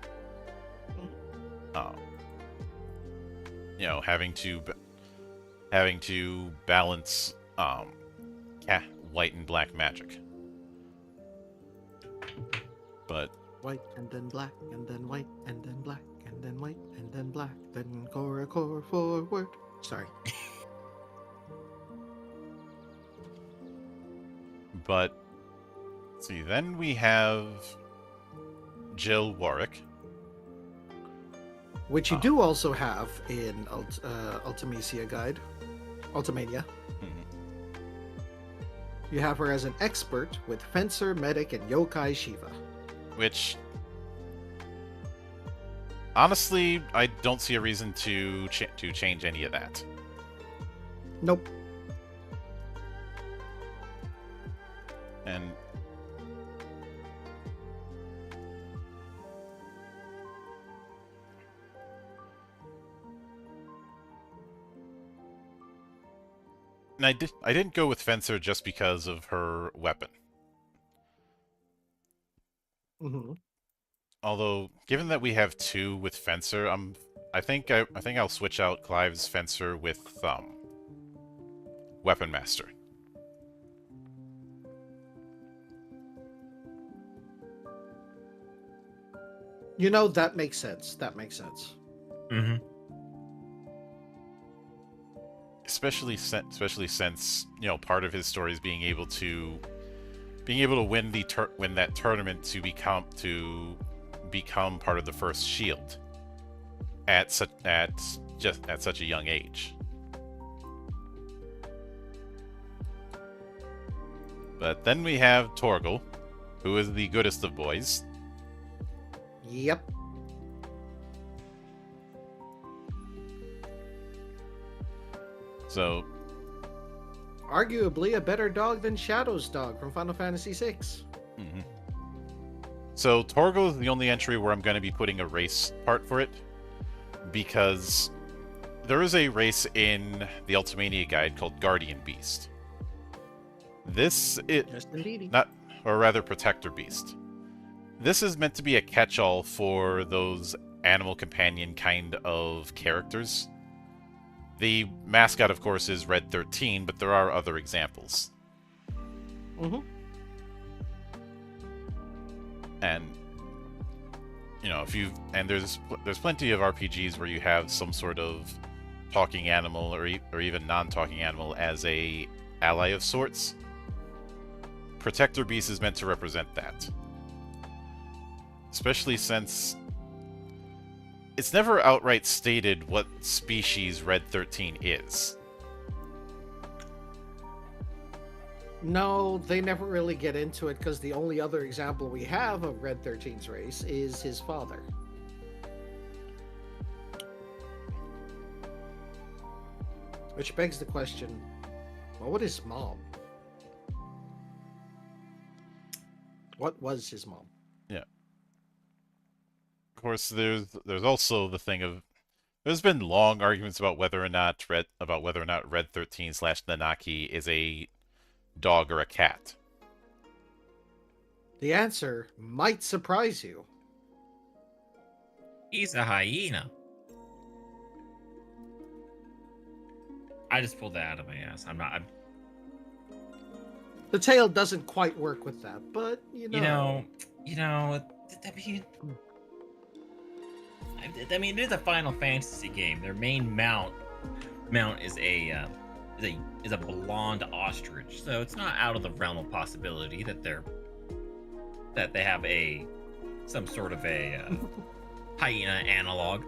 Having to balance white and black magic. But White and then black and then white and then black and then white and then black, then core forward. Sorry. But see, then we have Jill Warwick, Which you do also have in Ultimania Guide. Ultimania. Mhm. You have her as an expert with Fencer, Medic, and Yokai Shiva. which honestly I don't see a reason to change any of that. Nope. And I didn't go with Fencer just because of her weapon. Mm-hmm. Although, given that we have 2 with Fencer, I think I'll switch out Clive's Fencer with Weapon Master. That makes sense. Mm-hmm. Especially since part of his story is being able to win that tournament to become part of the first Shield at such a young age. But then we have Torgal, who is the goodest of boys. Yep. So arguably a better dog than Shadow's dog from Final Fantasy VI. Mhm. So Torgo is the only entry where I'm going to be putting a race part for it, because there is a race in the Ultimania guide called Guardian Beast. This is Just indeed. not, or rather, Protector Beast. This is meant to be a catch-all for those animal companion kind of characters. The mascot, of course, is Red 13, but there are other examples. Mm-hmm. And if you there's plenty of RPGs where you have some sort of talking animal or even non-talking animal as a ally of sorts. Protector Beast is meant to represent that. Especially since it's never outright stated what species Red 13 is. No, they never really get into it because the only other example we have of Red 13's race is his father. Which begs the question, what would his mom? What was his mom? Yeah. Of course, there's also the thing of there's been long arguments about whether or not Red 13/Nanaki is a dog or a cat. The answer might surprise you. He's a hyena. I just pulled that out of my ass. The tail doesn't quite work with that, but I mean, it is a Final Fantasy game. Their main mount is a blonde ostrich, so it's not out of the realm of possibility that they have some sort of a hyena analog.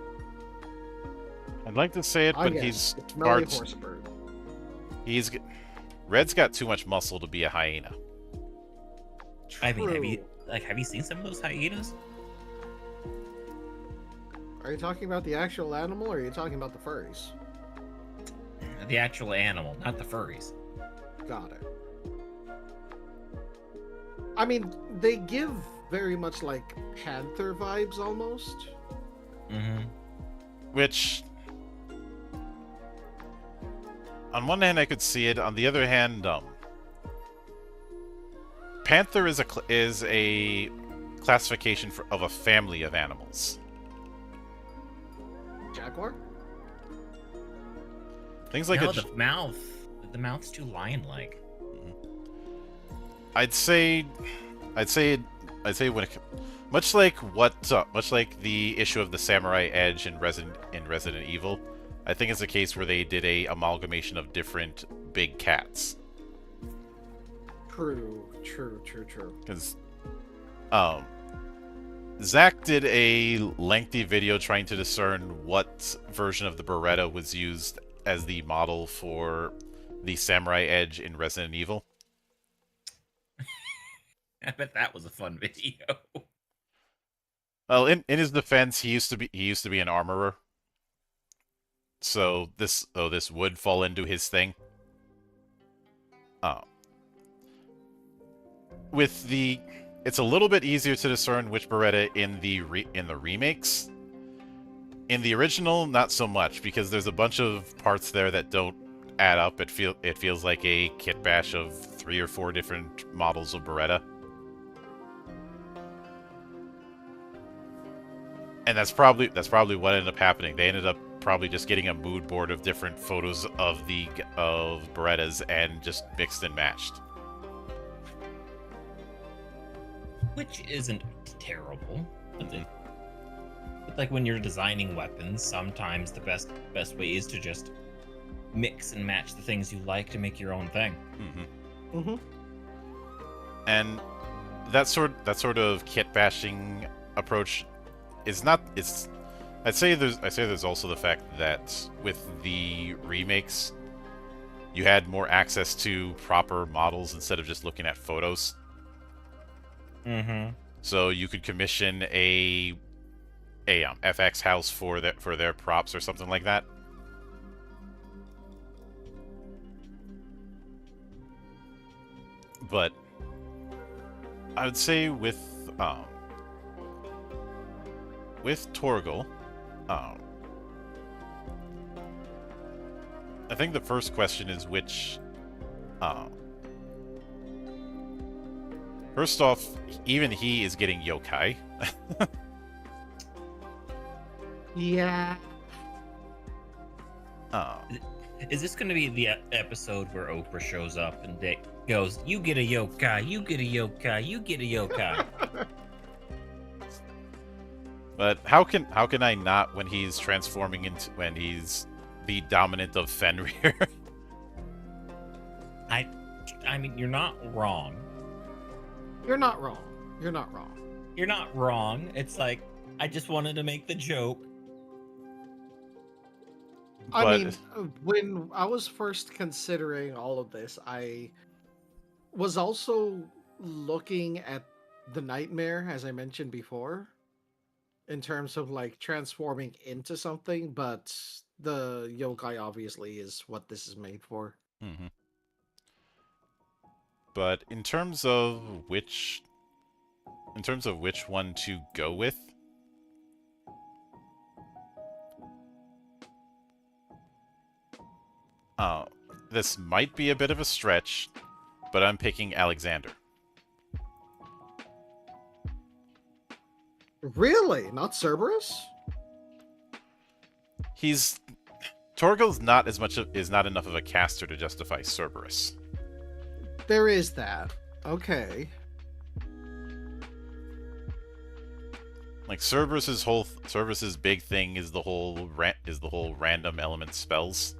I'd like to say it, but it's really Horsebird. Red's got too much muscle to be a hyena. I mean, have you seen some of those hyenas? Are you talking about the actual animal, or are you talking about the furries? The actual animal, not the furries. Got it. I mean, they give very much like panther vibes almost. Mm-hmm. Which, on one hand, I could see it. On the other hand, panther is a classification of a family of animals. Jaguar? Things like the mouth's too lion-like. I'd say when much like the issue of the Samurai Edge in Resident Evil, I think it's a case where they did a amalgamation of different big cats. True. Because Zach did a lengthy video trying to discern what version of the Beretta was used as the model for the Samurai Edge in Resident Evil. I bet that was a fun video. Well, in his defense, he used to be an armorer, so this would fall into his thing. It's a little bit easier to discern which Beretta in the remakes. In the original, not so much, because there's a bunch of parts there that don't add up. It feels like a kit bash of 3 or 4 different models of Beretta. And that's probably what ended up happening. They ended up probably just getting a mood board of different photos of Berettas and just mixed and matched. Which isn't terrible. But like when you're designing weapons, sometimes the best way is to just mix and match the things you like to make your own thing. And that sort of kit bashing approach is not. I'd say there's also the fact that with the remakes, you had more access to proper models instead of just looking at photos. So you could commission a FX house for their props or something like that. But I would say with Torgal, um, I think the first question is which. First off, even he is getting yokai. Yeah. Is this going to be the episode where Oprah shows up and goes, "You get a yokai, you get a yokai, you get a yokai"? But how can I not when he's transforming into when he's the dominant of Fenrir? I mean, you're not wrong. You're not wrong. You're not wrong. You're not wrong. It's like I just wanted to make the joke. I mean, when I was first considering all of this, I was also looking at the nightmare, as I mentioned before, in terms of like transforming into something, but the yokai obviously is what this is made for. Mm-hmm. But in terms of which one to go with, this might be a bit of a stretch, but I'm picking Alexander. Really? Not Cerberus? Torgal's not is not enough of a caster to justify Cerberus. There is that. Okay. Like Cerberus's big thing is the whole random element spells.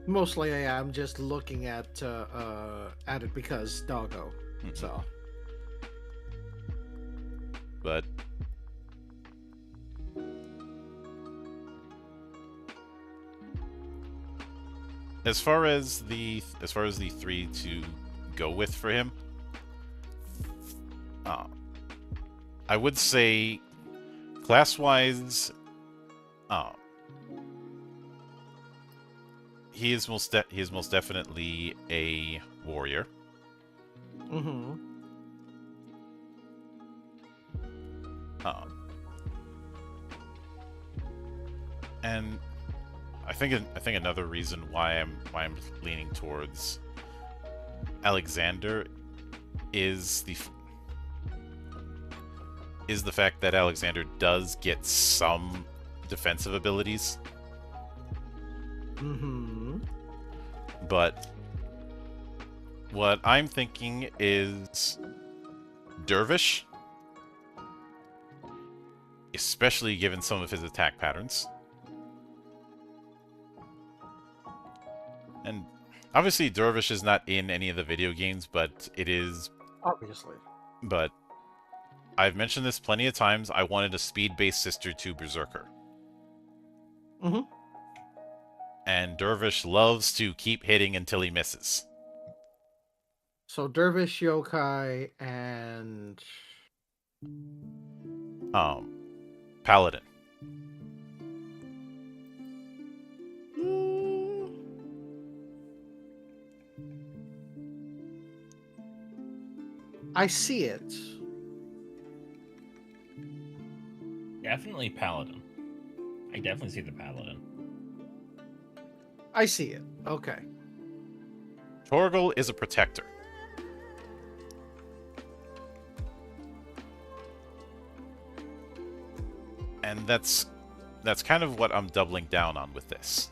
Mostly I am just looking at it because doggo. Mm-hmm. So. But as far as the three to go with for him, I would say class-wise, he is most definitely a warrior. Mm-hmm. And I think another reason why I'm leaning towards Alexander is the fact that Alexander does get some defensive abilities. Mm-hmm. But what I'm thinking is Dervish, especially given some of his attack patterns. And obviously Dervish is not in any of the video games, but it is... Obviously. But I've mentioned this plenty of times, I wanted a speed-based sister to Berserker. Mm-hmm. And Dervish loves to keep hitting until he misses. So Dervish, yokai, and... Paladin. I see it. Definitely Paladin. I definitely see the Paladin. I see it. Okay. Torgal is a protector. And that's kind of what I'm doubling down on with this.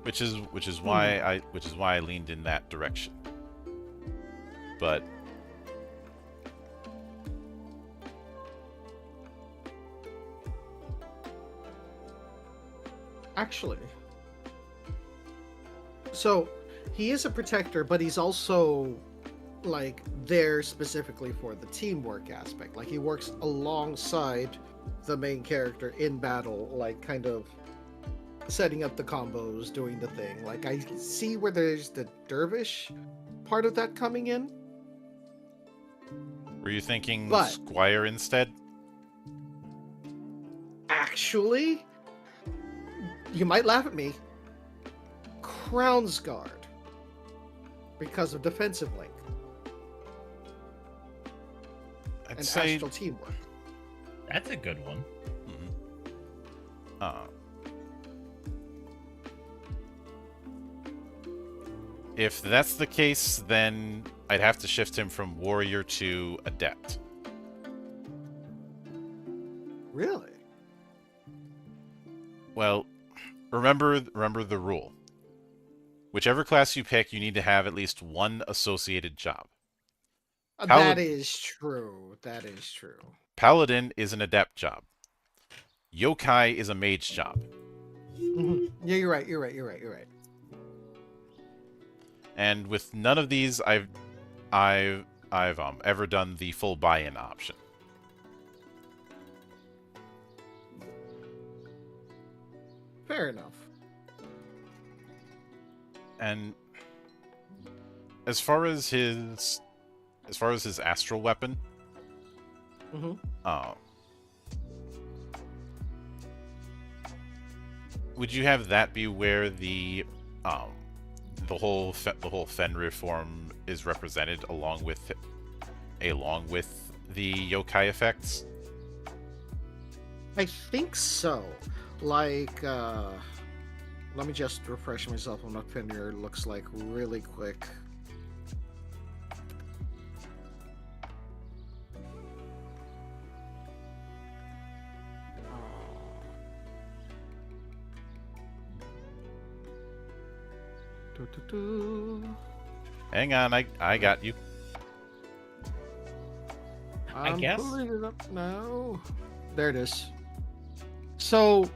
Which is why I leaned in that direction. But actually, so he is a protector, but he's also like there specifically for the teamwork aspect. Like he works alongside the main character in battle, like kind of setting up the combos, doing the thing. Like I see where there's the dervish part of that coming in. Were you thinking But- Squire instead? Actually, you might laugh at me. Crown's Guard. Because of defensive link I'd and say astral teamwork. That's a good one. If that's the case, then I'd have to shift him from warrior to adept. Really? Well, remember the rule. Whichever class you pick, you need to have at least one associated job. That is true. That is true. Paladin is an adept job. Yokai is a mage job. Yeah, you're right. You're right. And with none of these, I've ever done the full buy-in option. Fair enough. And as far as his astral weapon, would you have that be where the whole Fenrir form is represented along with the yokai effects? I think so. Like, let me just refresh myself on what Fenrir looks like really quick. Hang on, I got you. I guess. Pulling it up now. There it is. So,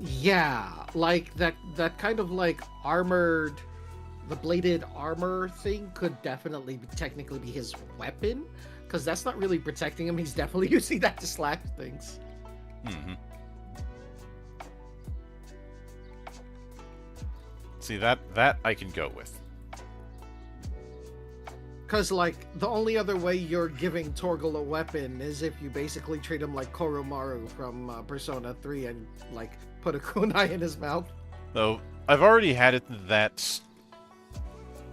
yeah, like that kind of like armored, the bladed armor thing could definitely technically be his weapon, because that's not really protecting him. He's definitely using that to slash things. See, that I can go with. Because, like, the only other way you're giving Torgal a weapon is if you basically treat him like Koromaru from Persona 3 and, like, put a kunai in his mouth. Though, I've already had it that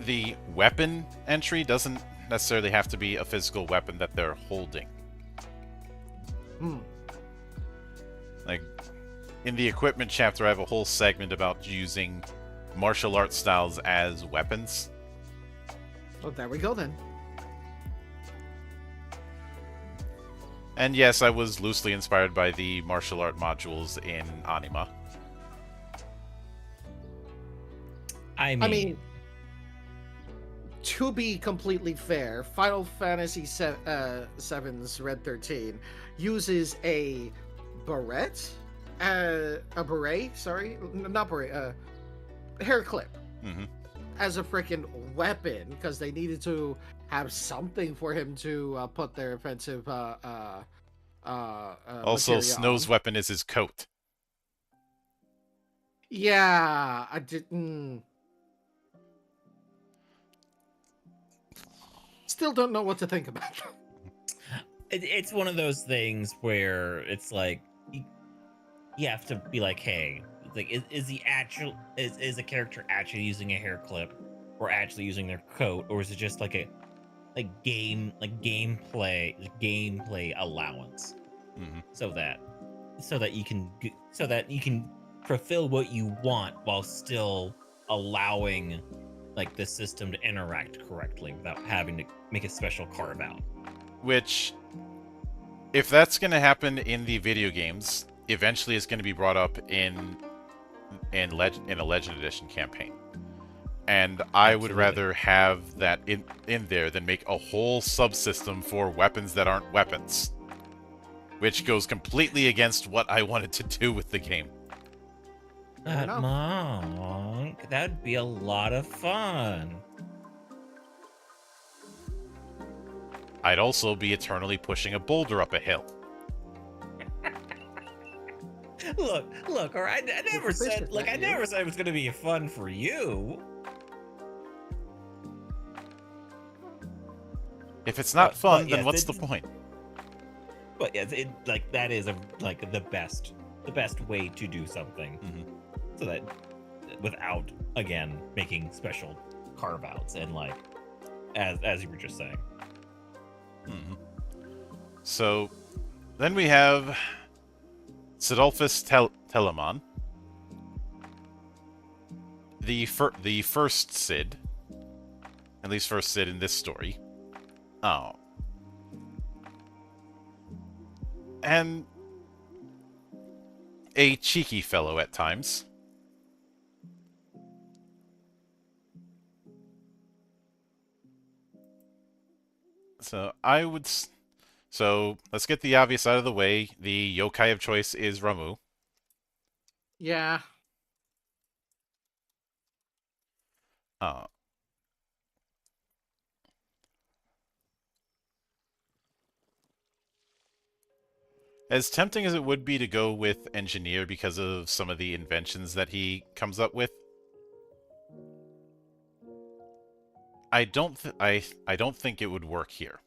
the weapon entry doesn't necessarily have to be a physical weapon that they're holding. Like, in the equipment chapter, I have a whole segment about using martial arts styles as weapons. Well, there we go then. And yes, I was loosely inspired by the martial art modules in Anima. I mean, to be completely fair, Final Fantasy VII's Red 13 uses a beret, hair clip. As a freaking weapon, because they needed to have something for him to put their offensive Also, materia Snow's on. weapon is his coat. Yeah, I didn't. Still don't know what to think about. it's one of those things where it's like you have to be like, hey, like, is a character actually using a hair clip, or actually using their coat, or is it just like a gameplay allowance, so that you can fulfill what you want while still allowing like the system to interact correctly without having to make a special carve out. Which, if that's going to happen in the video games, eventually it's going to be brought up in a Legend Edition campaign. And I would rather have that in there than make a whole subsystem for weapons that aren't weapons. Which goes completely against what I wanted to do with the game. But Monk, that'd be a lot of fun. I'd also be eternally pushing a boulder up a hill. Look, or I never said it was gonna be fun for you. If it's not fun, then yes, what's the point? But yes, like that is like the best way to do something, so that without again making special carve outs and like as you were just saying. So then we have Sidolphus Telamon, the first Sid, at least first Sid in this story. Oh. And a cheeky fellow at times. So so let's get the obvious out of the way. The yokai of choice is Ramu. Yeah. Uh, as tempting as it would be to go with engineer because of some of the inventions that he comes up with, I don't think it would work here.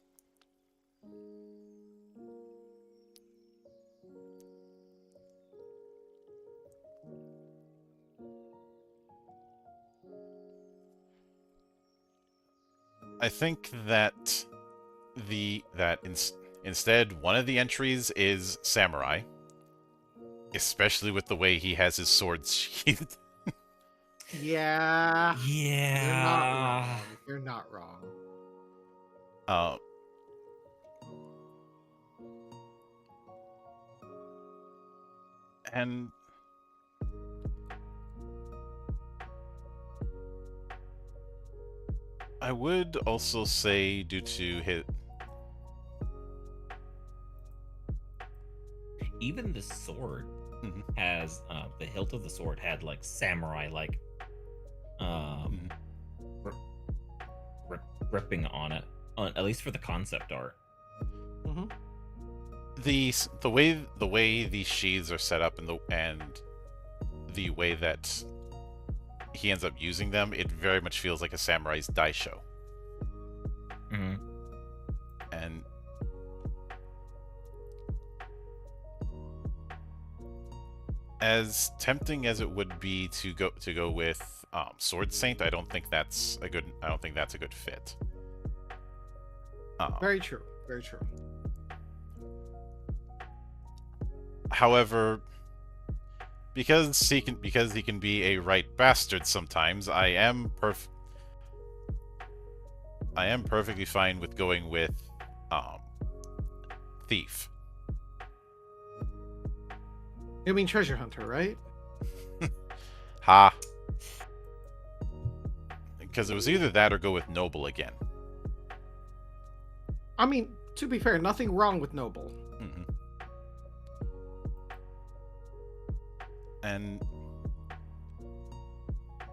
I think that instead one of the entries is samurai, especially with the way he has his sword sheathed. Yeah. Yeah. You're not wrong. And I would also say, due to his... Even the sword has the hilt of the sword had like samurai like ripping on it, at least for the concept art. The way these sheaths are set up and the way that he ends up using them, it very much feels like a samurai's daisho. And as tempting as it would be to go with Sword Saint, I don't think that's a good fit. Very true. Very true. However, because he can be a right bastard sometimes, I am perfectly fine with going with Thief. You mean treasure hunter, right? Ha. Because it was either that or go with Noble again. I mean, to be fair, nothing wrong with Noble. And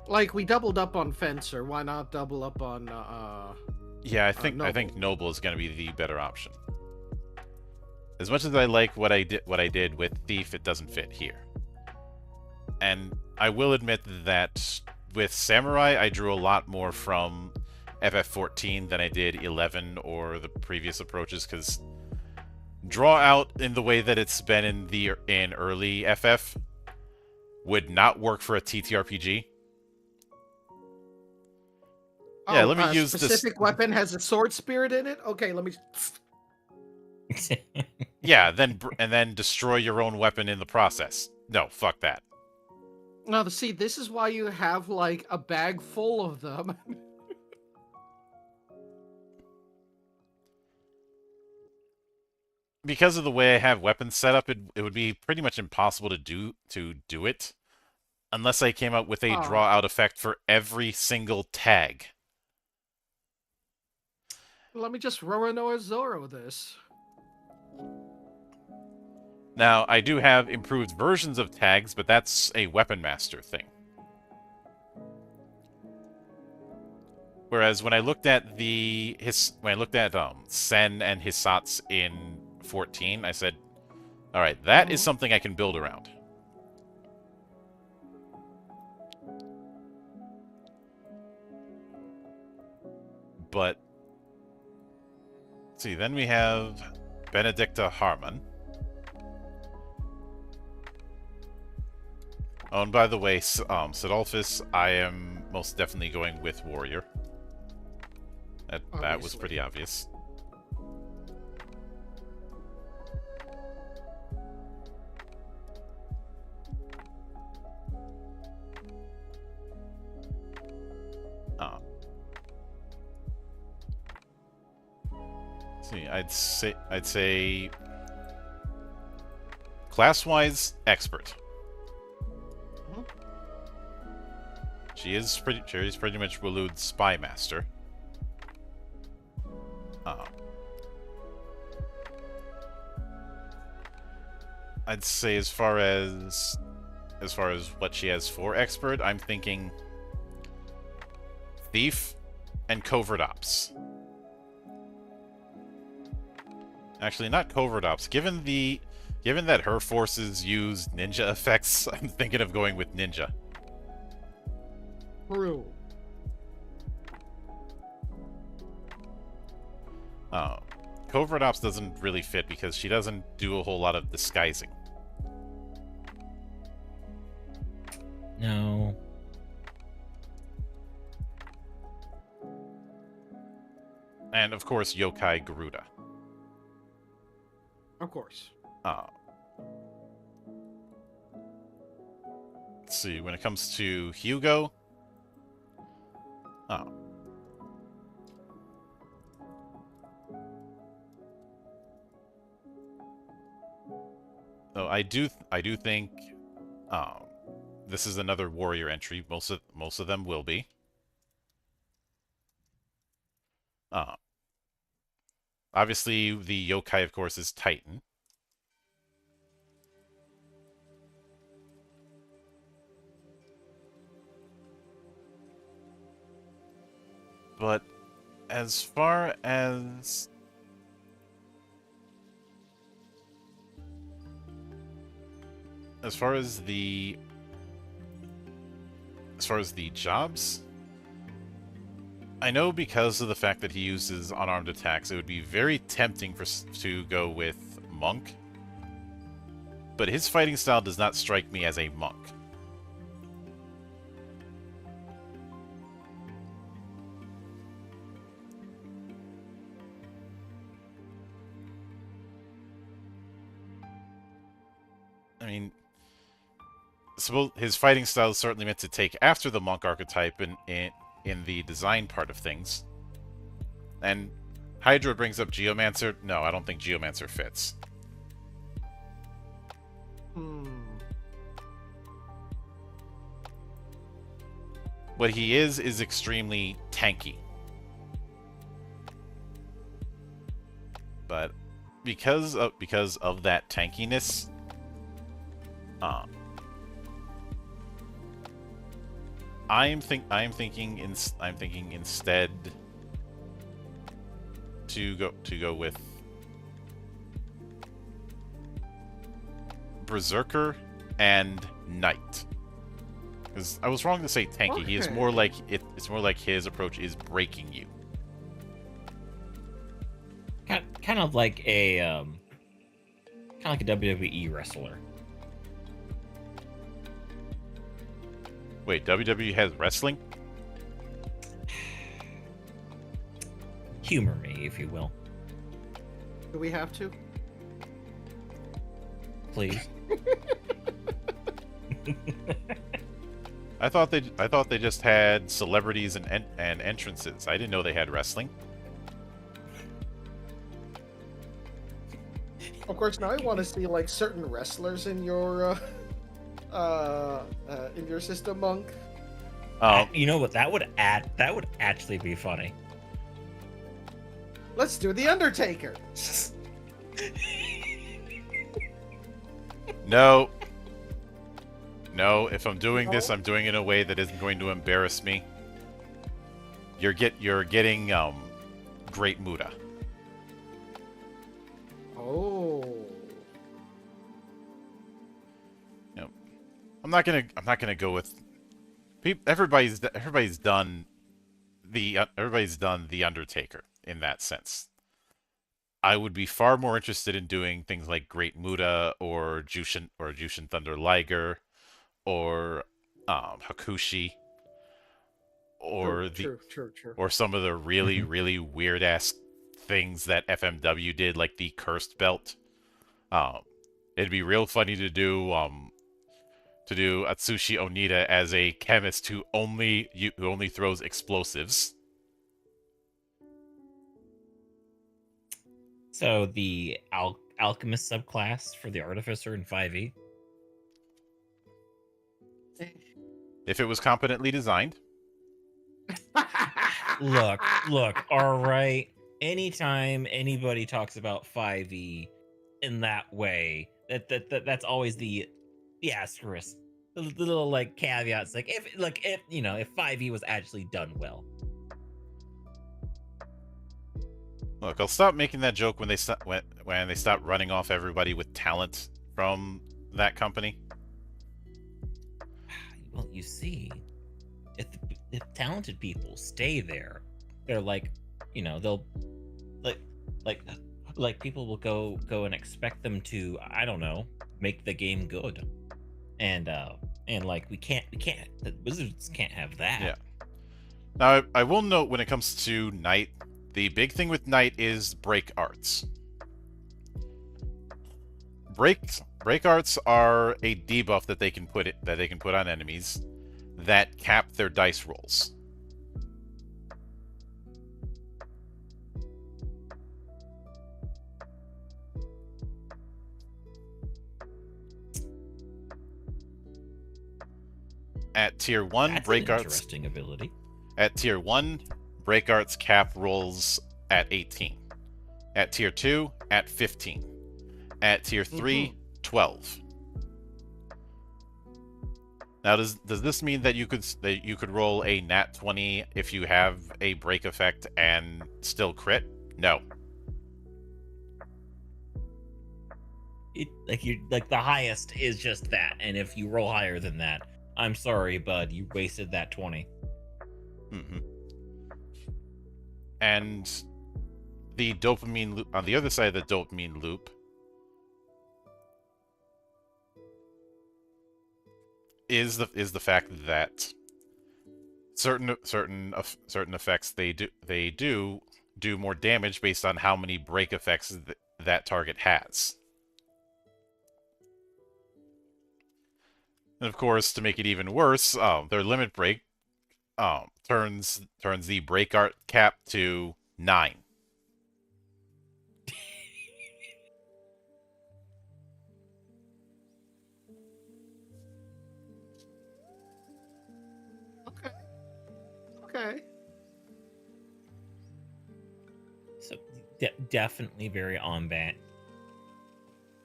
like, we doubled up on Fencer. Why not double up on yeah, I think Noble is going to be the better option. As much as I like what I did with Thief, it doesn't fit here. And I will admit that with Samurai, I drew a lot more from FF14 than I did 11 or the previous approaches, because draw out in the way that it's been in early FF would not work for a TTRPG. Yeah, let me use this. Specific weapon has a sword spirit in it. Okay, let me. Yeah, and then destroy your own weapon in the process. No, fuck that. Now, see, this is why you have like a bag full of them. Because of the way I have weapons set up, it would be pretty much impossible to do it unless I came up with a draw out effect for every single tag. Let me just Roronoa Zoro this. Now, I do have improved versions of tags, but that's a Weapon Master thing. Whereas when I looked at Sen and Hisatsu in 14, I said, all right, that is something I can build around. But see, then we have Benedicta Harmon. Oh, and by the way, Sidolphus, I am most definitely going with Warrior. That was Obviously. pretty obvious. See, I'd say class-wise expert. Mhm. She's pretty much Walood's spy master. I'd say as far as what she has for expert, I'm thinking thief and covert ops. Actually, not covert ops. Given that her forces use ninja effects, I'm thinking of going with ninja. True. Covert ops doesn't really fit because she doesn't do a whole lot of disguising. No. And of course, Yokai Garuda. Of course. Let's see, when it comes to Hugo... So I do think this is another warrior entry. Most of them will be. Obviously, the yokai, of course, is Titan. But as far as the jobs, I know because of the fact that he uses unarmed attacks, it would be very tempting to go with Monk. But his fighting style does not strike me as a monk. I mean, his fighting style is certainly meant to take after the monk archetype in the design part of things. And Hydra brings up Geomancer. No, I don't think Geomancer fits. What he is extremely tanky. But because of that tankiness, I'm thinking instead to go with Berserker and Knight. Because I was wrong to say tanky. Okay. He is more like it's more like his approach is breaking you. Kind of like a WWE wrestler. Wait, WWE has wrestling? Humor me, if you will. Do we have to? Please. I thought they just had celebrities and entrances. I didn't know they had wrestling. Of course, now I want to see like certain wrestlers in your system, Monk. You know what? That would actually be funny. Let's do the Undertaker. No. No, if I'm doing this, I'm doing it in a way that isn't going to embarrass me. You're getting Great Muda. Oh. You know, I'm not gonna go with. Everybody's done the Undertaker in that sense. I would be far more interested in doing things like Great Muda or Jushin Thunder Liger or Hakushi True, or true, true, true. some of the really Mhm. really weird ass things that FMW did, like the Cursed Belt. Um, it'd be real funny to do Atsushi Onita as a chemist who only throws explosives. So the alchemist subclass for the artificer in 5e. If it was competently designed. Look, all right. Anytime anybody talks about 5e in that way, that's always the asterisk. The little like caveats, like if if 5e was actually done well. Look, I'll stop making that joke when they stop running off everybody with talent from that company. Well, you see, if talented people stay there, they're like, they'll like like people will go and expect them to, I don't know, make the game good. And like we can't the Wizards can't have that. Yeah. Now, I will note when it comes to Knight, the big thing with Knight is break arts. Break arts are a debuff that they can put on enemies that cap their dice rolls. At tier 1, That's break an arts interesting ability. At tier 1, break arts cap rolls at 18. At tier 2, at 15. At tier 3, 12. Now, does this mean that you could roll a nat 20 if you have a break effect and still crit? No. Like the highest is just that, and if you roll higher than that, I'm sorry, bud, you wasted that 20. Mm-hmm. And the dopamine loop, on the other side of the dopamine loop, is the fact that certain effects they do more damage based on how many break effects that target has. And of course, to make it even worse, their limit break turns the break art cap to 9. Okay. So definitely very on brand.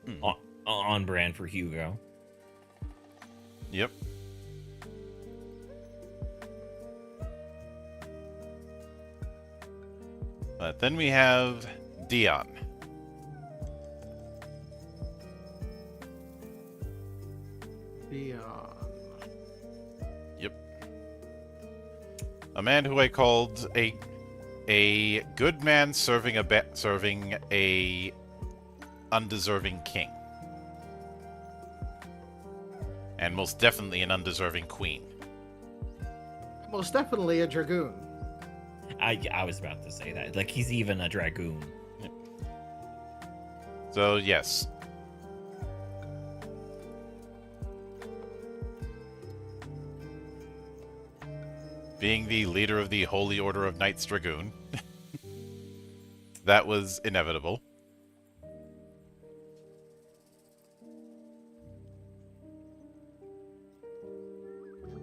Mm. On brand for Hugo. Yep. But then we have Dion. Dion. Yep. A man who I called a good man serving a undeserving king. And most definitely an undeserving queen. Most definitely a dragoon. I was about to say that. Like, he's even a dragoon. Yep. So, yes. Being the leader of the Holy Order of Knights Dragoon. That was inevitable.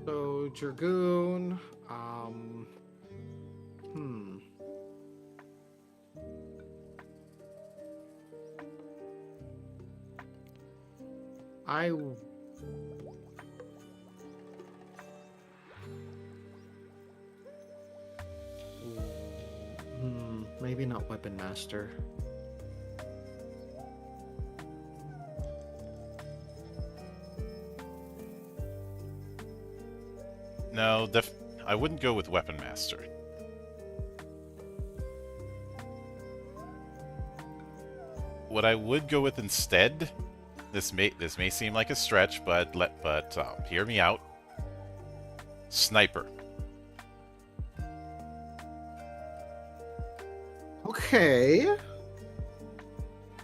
So dragoon. I. Maybe not weapon master. No, I wouldn't go with weapon master. what I would go with instead, this may seem like a stretch, but hear me out. Sniper. Okay.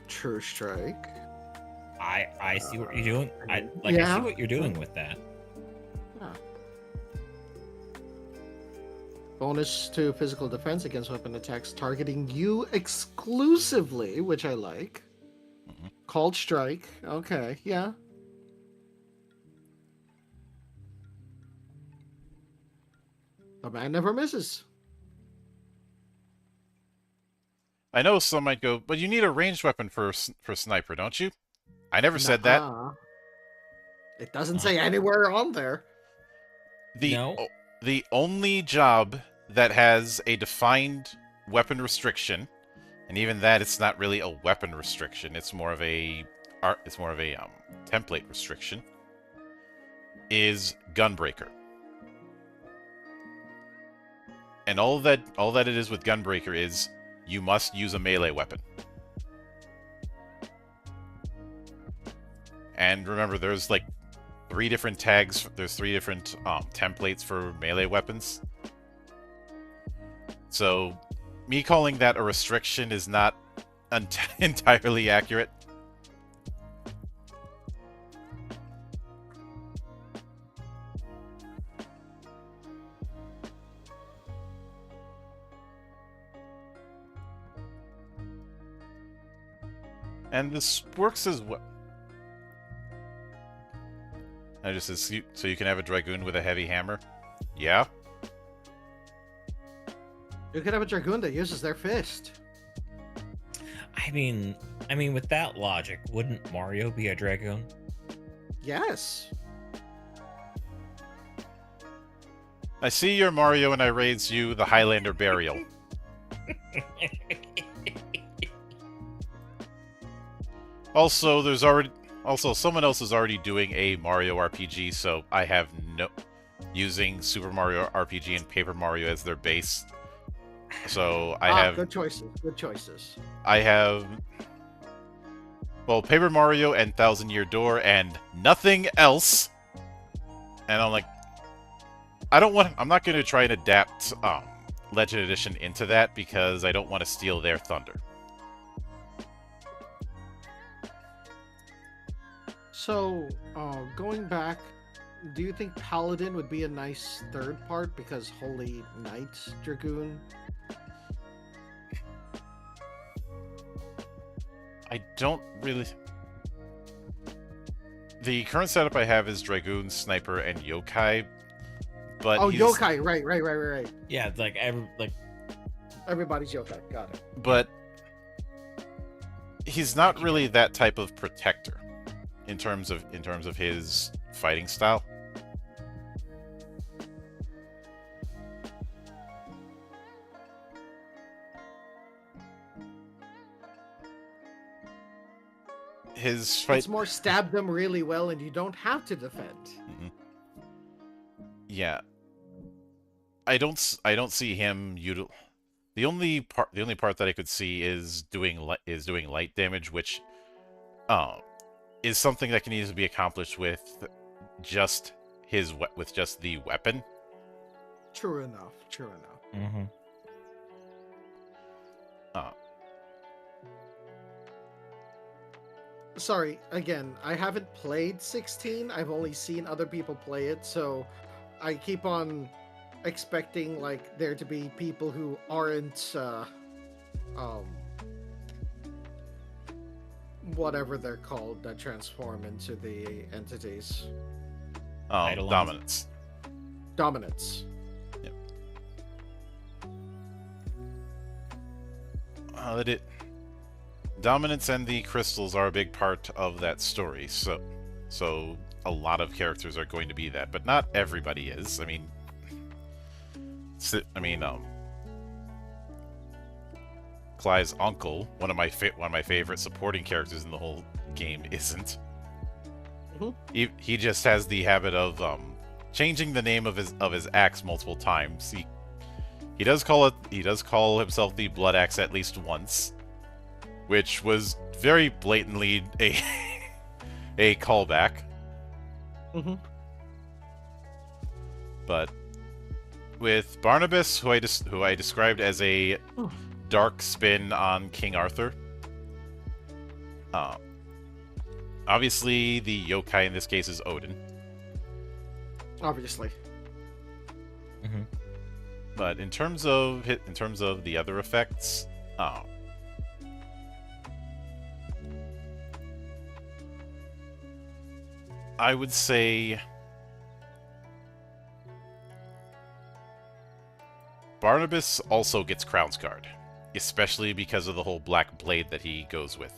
True strike. I see what you're doing. I Yeah. see what you're doing with that. Yeah. Bonus to physical defense against weapon attacks targeting you exclusively, which I like. Mhm. Called strike. Okay, yeah. The man never misses. I know some might go, but you need a ranged weapon for sniper, don't you? I never said that. Nuh-uh. It doesn't say anywhere on there. No. The only job that has a defined weapon restriction, and even that, it's not really a weapon restriction. It's more of a template restriction. Is Gunbreaker, and all that it is with Gunbreaker is you must use a melee weapon. And remember, there's like 3 different tags. There's 3 different templates for melee weapons. So, me calling that a restriction is not entirely accurate. And this works as well. I just says, so you can have a Dragoon with a heavy hammer? Yeah? You could have a Dragoon that uses their fist. I mean, with that logic, wouldn't Mario be a Dragoon? Yes. I see your Mario and I raise you the Highlander Burial. Also, someone else is already doing a Mario RPG, so I have using Super Mario RPG and Paper Mario as their base. So I have good choices. Good choices. I have Paper Mario and Thousand Year Door and nothing else. And I'm like, I'm not going to try and adapt Legend Edition into that because I don't want to steal their thunder. So, going back, do you think Paladin would be a nice third part because Holy Knight Dragoon? I don't really... The current setup I have is Dragoon, Sniper, and Yokai, but Yokai, right. Yeah, Everybody's Yokai, got it. But he's not really that type of protector in terms of his fighting style. His fight... It's more stab them really well and you don't have to defend. Mm-hmm. Yeah. I don't see him the only part that I could see is doing light damage, which is something that can easily be accomplished with just the weapon. True enough. Mm-hmm. Sorry, again, I haven't played 16. I've only seen other people play it, so I keep on expecting like there to be people who aren't whatever they're called that transform into the entities. Dominance. Dominance. Yep. Dominance and the crystals are a big part of that story, so a lot of characters are going to be that, but not everybody is. Clyde's uncle, one of my favorite supporting characters in the whole game, isn't. Mm-hmm. He just has the habit of changing the name of his axe multiple times. He does call himself the Blood Axe at least once. which was very blatantly a a callback. Mm-hmm. But with Barnabas, who I described as a dark spin on King Arthur, obviously the yokai in this case is Odin. Obviously. Mm-hmm. But in terms of the other effects, I would say Barnabas also gets Crown's Guard, especially because of the whole black blade that he goes with.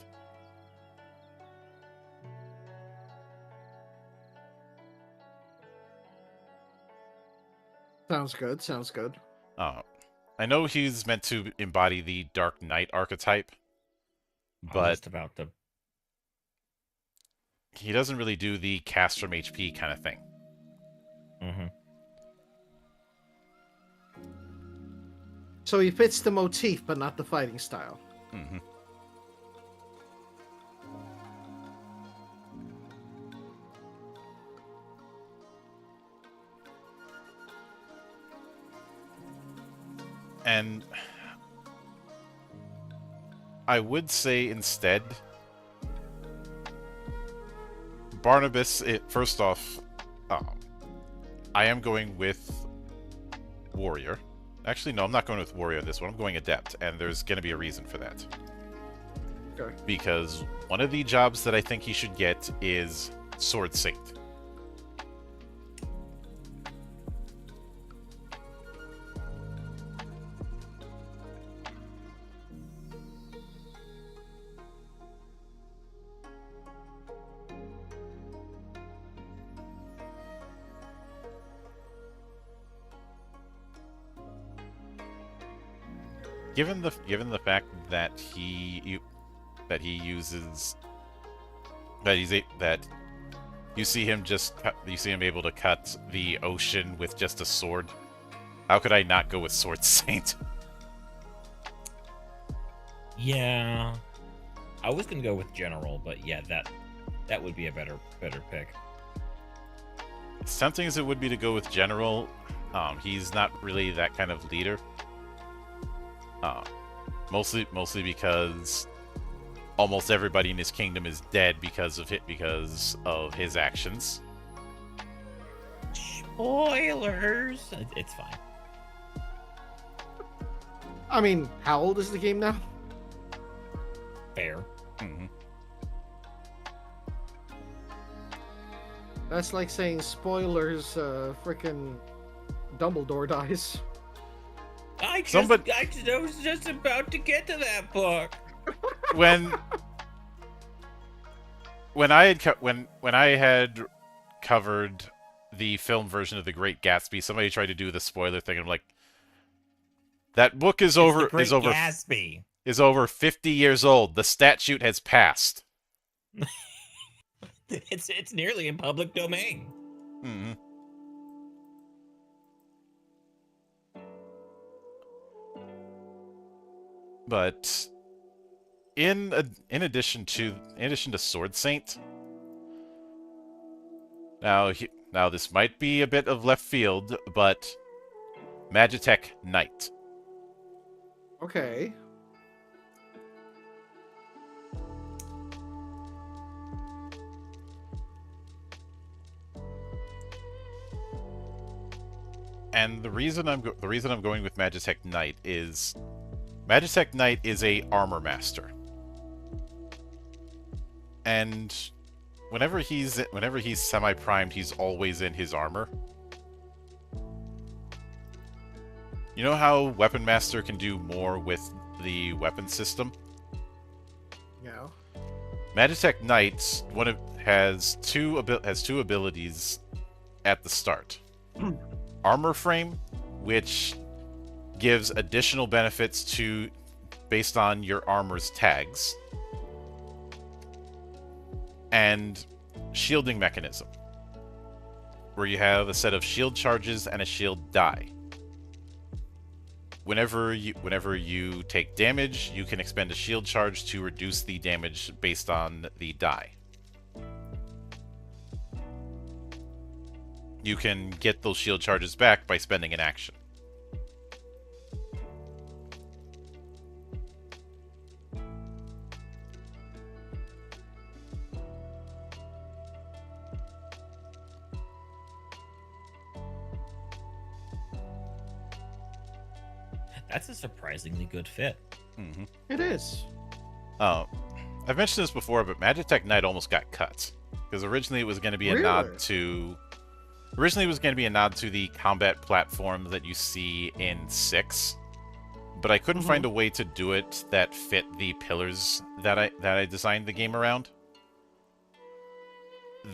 Sounds good. Sounds good. I know he's meant to embody the Dark Knight archetype, but Just about the he doesn't really do the cast from HP kind of thing. mm-hmm. So he fits the motif, but not the fighting style. Mm-hmm. And I would say instead, Barnabas, first off, I am going with Warrior. Actually, no, I'm not going with Warrior this one. I'm going Adept, and there's going to be a reason for that. Okay. Because one of the jobs that I think he should get is Sword Saint. Given the fact that you see him able to cut the ocean with just a sword, how could I not go with Sword Saint? Yeah, I was gonna go with General, but yeah, that would be a better pick. As tempting as it would be to go with General, he's not really that kind of leader. Mostly because almost everybody in his kingdom is dead because of his actions. Spoilers. It's fine. I mean, how old is the game now? Fair. Mm-hmm. That's like saying spoilers. Frickin' Dumbledore dies. I was just about to get to that book. When I had covered the film version of The Great Gatsby, somebody tried to do the spoiler thing. And I'm like, that book is over 50 years old. The statute has passed. It's nearly in public domain. Mm-hmm. But in addition to Sword Saint, now this might be a bit of left field, but Magitech Knight. Okay. And the reason I'm going with Magitech Knight is Magitech Knight is a armor master. And whenever he's semi-primed, he's always in his armor. You know how Weapon Master can do more with the weapon system? Yeah. Magitech Knight has two abilities at the start. Armor Frame, which gives additional benefits based on your armor's tags, and Shielding Mechanism, where you have a set of shield charges and a shield die. whenever you take damage, you can expend a shield charge to reduce the damage based on the die. You can get those shield charges back by spending an action. That's a surprisingly good fit. Mm-hmm. It is. I've mentioned this before, but Magitech Knight almost got cut because originally it was going to be a nod to. Originally, it was going to be a nod to the combat platform that you see in 6, but I couldn't find a way to do it that fit the pillars that I designed the game around.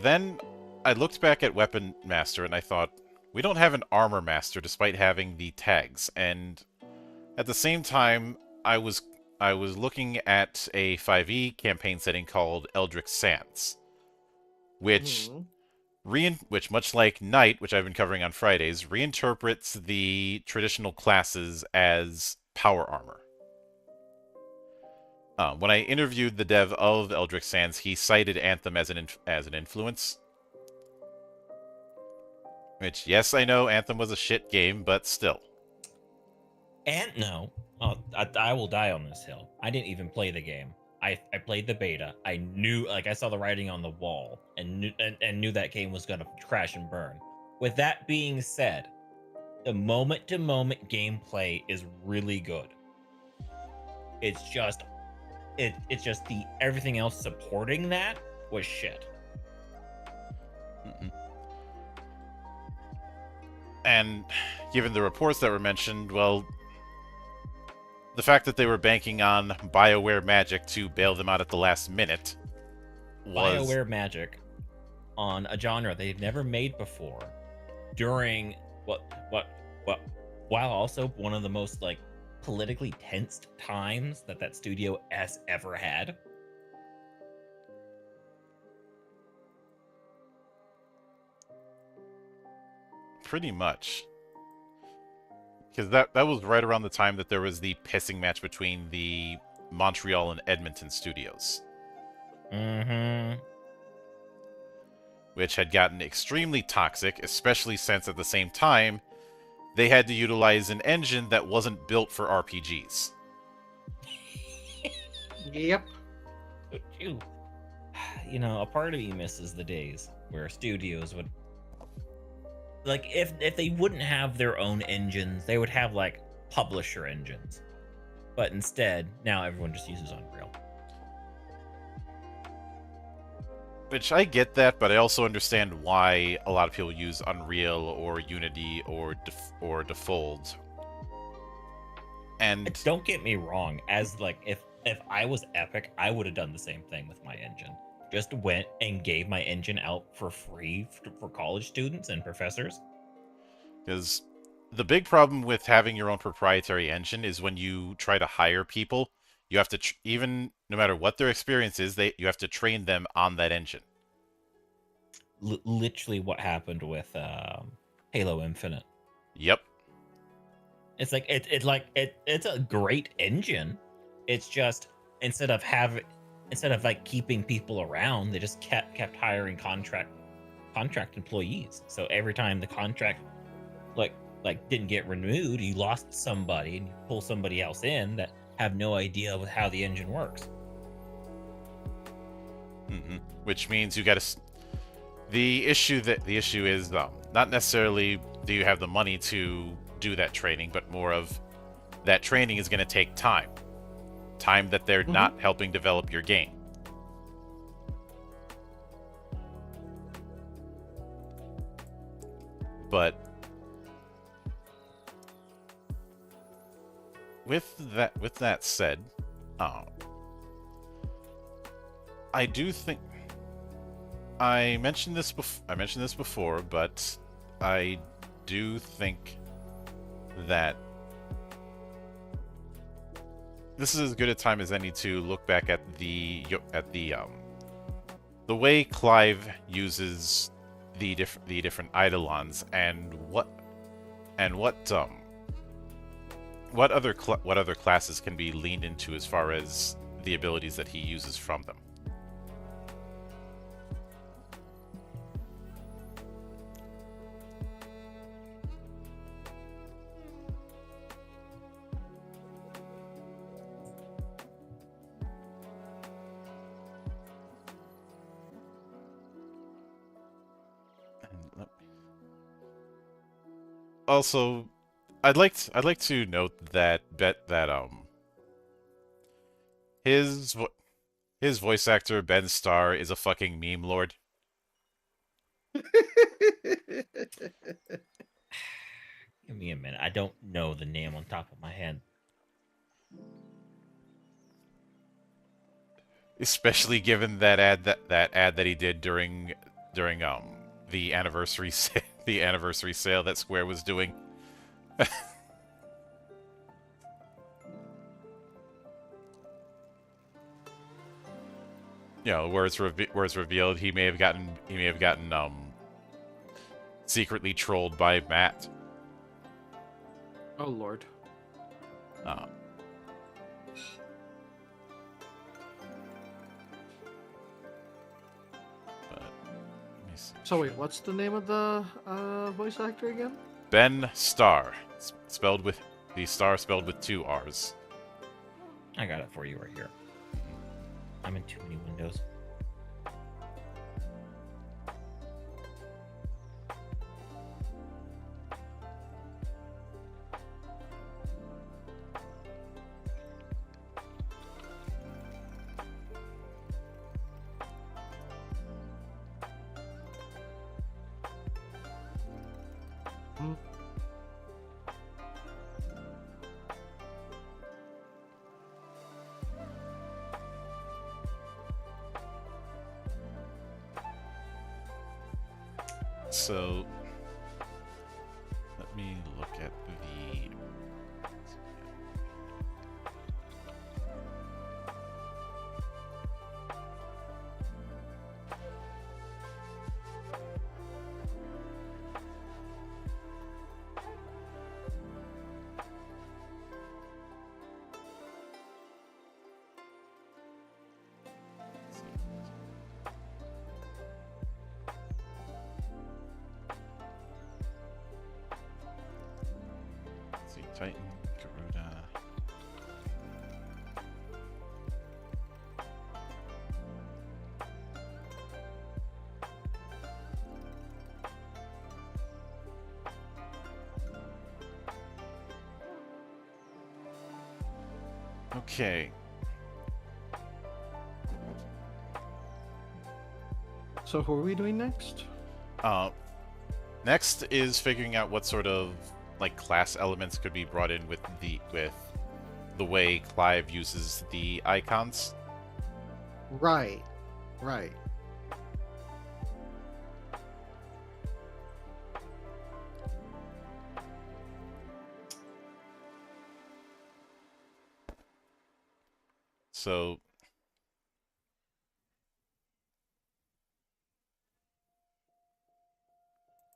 Then I looked back at Weapon Master and I thought, we don't have an Armor Master despite having the tags, and at the same time, I was looking at a 5e campaign setting called Eldritch Sands, which much like Knight, which I've been covering on Fridays, reinterprets the traditional classes as power armor. When I interviewed the dev of Eldritch Sands, he cited Anthem as an influence. Which, yes, I know Anthem was a shit game, but still. I will die on this hill. I didn't even play the game. I played the beta. I knew, like, I saw the writing on the wall and knew that game was going to crash and burn. With that being said, the moment-to-moment gameplay is really good. It's just the everything else supporting that was shit. And given the reports that were mentioned, well, the fact that they were banking on BioWare magic to bail them out at the last minute was... BioWare magic on a genre they've never made before during while also one of the most, like, politically tensed times that studio has ever had. Pretty much. Because that was right around the time that there was the pissing match between the Montreal and Edmonton studios. Which had gotten extremely toxic, especially since at the same time, they had to utilize an engine that wasn't built for RPGs. Yep. You know, a part of me misses the days where studios would... Like, if they wouldn't have their own engines, they would have, like, publisher engines. But instead, now everyone just uses Unreal. Which, I get that, but I also understand why a lot of people use Unreal or Unity or Default. And don't get me wrong, as, like, if I was Epic, I would have done the same thing with my engine. Just went and gave my engine out for free for college students and professors. Because the big problem with having your own proprietary engine is when you try to hire people, you have to, even no matter what their experience is, you have to train them on that engine. Literally what happened with Halo Infinite. Yep. It's like it's a great engine. It's just instead of like keeping people around, they just kept hiring contract employees. So every time the contract like didn't get renewed, you lost somebody and you pull somebody else in that have no idea of how the engine works. Which means you got to. The issue is not necessarily do you have the money to do that training, but more of that training is going to take time that they're not helping develop your game. But with that said, I do think I mentioned this before, but I do think that this is as good a time as any to look back at the way Clive uses the different eidolons and what what other classes can be leaned into as far as the abilities that he uses from them? Also, I'd like to note that his voice actor Ben Starr is a fucking meme lord. Give me a minute. I don't know the name on top of my head. Especially given that ad that he did during the anniversary the anniversary sale that Square was doing. You know, where it's revealed he may have gotten secretly trolled by Matt. Oh Lord. But, let me see. So wait, what's the name of the voice actor again? Ben Starr, spelled with the star spelled with 2 R's. I got it for you right here. I'm in too many windows. So, let me look at the... Titan, Garuda. Okay. So who are we doing next? Next is figuring out what sort of like class elements could be brought in with the way Clive uses the icons. Right. Right. So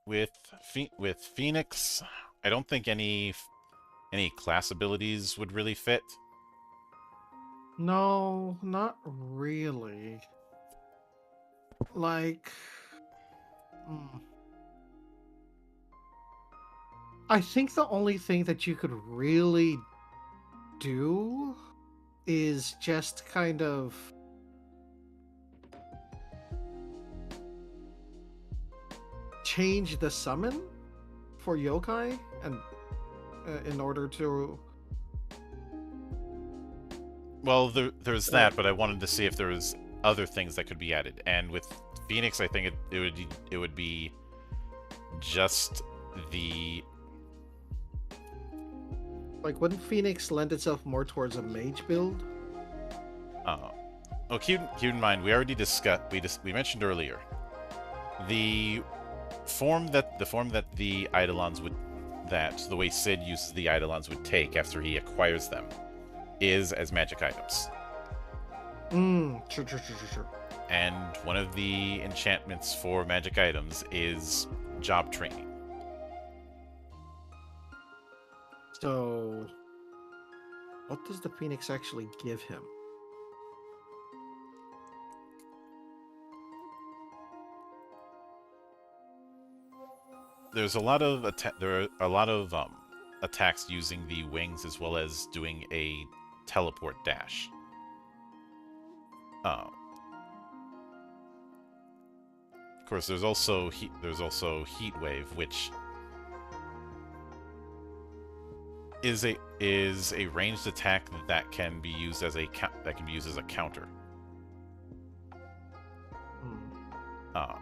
with Phoenix, I don't think any class abilities would really fit. No, not really. Like, I think the only thing that you could really do is just kind of change the summon for yokai and in order to... Well, there's that, but I wanted to see if there was other things that could be added. And with Phoenix, I think it would be just the... Like, wouldn't Phoenix lend itself more towards a mage build? Oh, keep in mind, we already discussed. We mentioned earlier the form that the Eidolons would, that the way Sid uses the Eidolons would take after he acquires them is as magic items. Sure. And one of the enchantments for magic items is job training. So What does the Phoenix actually give him? There's a lot of there are a lot of attacks using the wings as well as doing a teleport dash. Of course, there's also heat wave, which is a ranged attack that can be used as a counter. Hmm.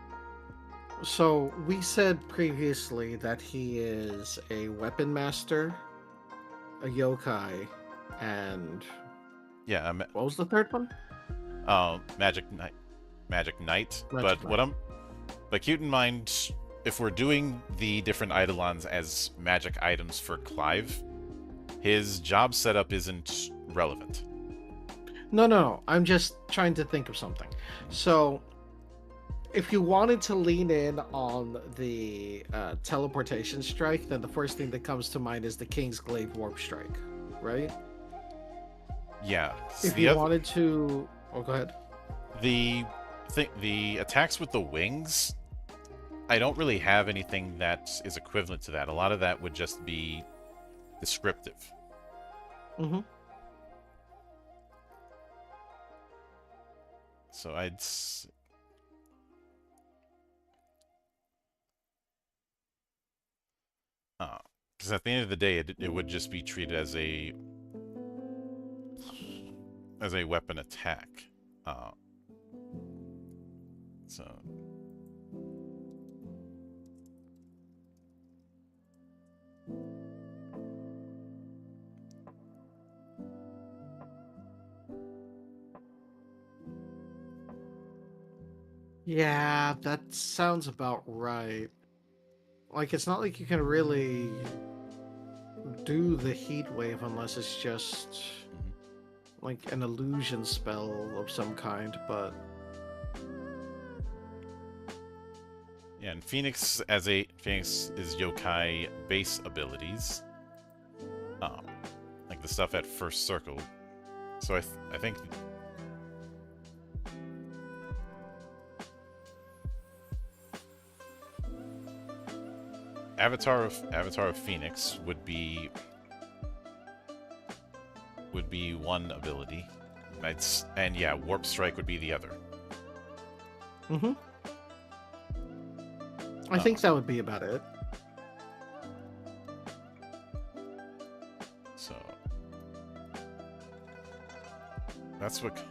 So we said previously that he is a weapon master, a yokai, and yeah, what was the third one? Magic Knight. Magic Knight. But keep in mind, if we're doing the different Eidolons as magic items for Clive, his job setup isn't relevant. No. I'm just trying to think of something. So, if you wanted to lean in on the teleportation strike, then the first thing that comes to mind is the King's Glaive Warp Strike, right? Yeah. If you wanted to... Oh, go ahead. The attacks with the wings, I don't really have anything that is equivalent to that. A lot of that would just be descriptive. Mm-hmm. So I'd... Because at the end of the day, it would just be treated as a weapon attack. So... Yeah, that sounds about right. Like, it's not like you can really do the heat wave unless it's just like an illusion spell of some kind, but yeah, and Phoenix is yokai base abilities, like the stuff at first circle. So I think Avatar of Phoenix would be one ability. And yeah, Warp Strike would be the other. mm-hmm. I think that would be about it. So that's what.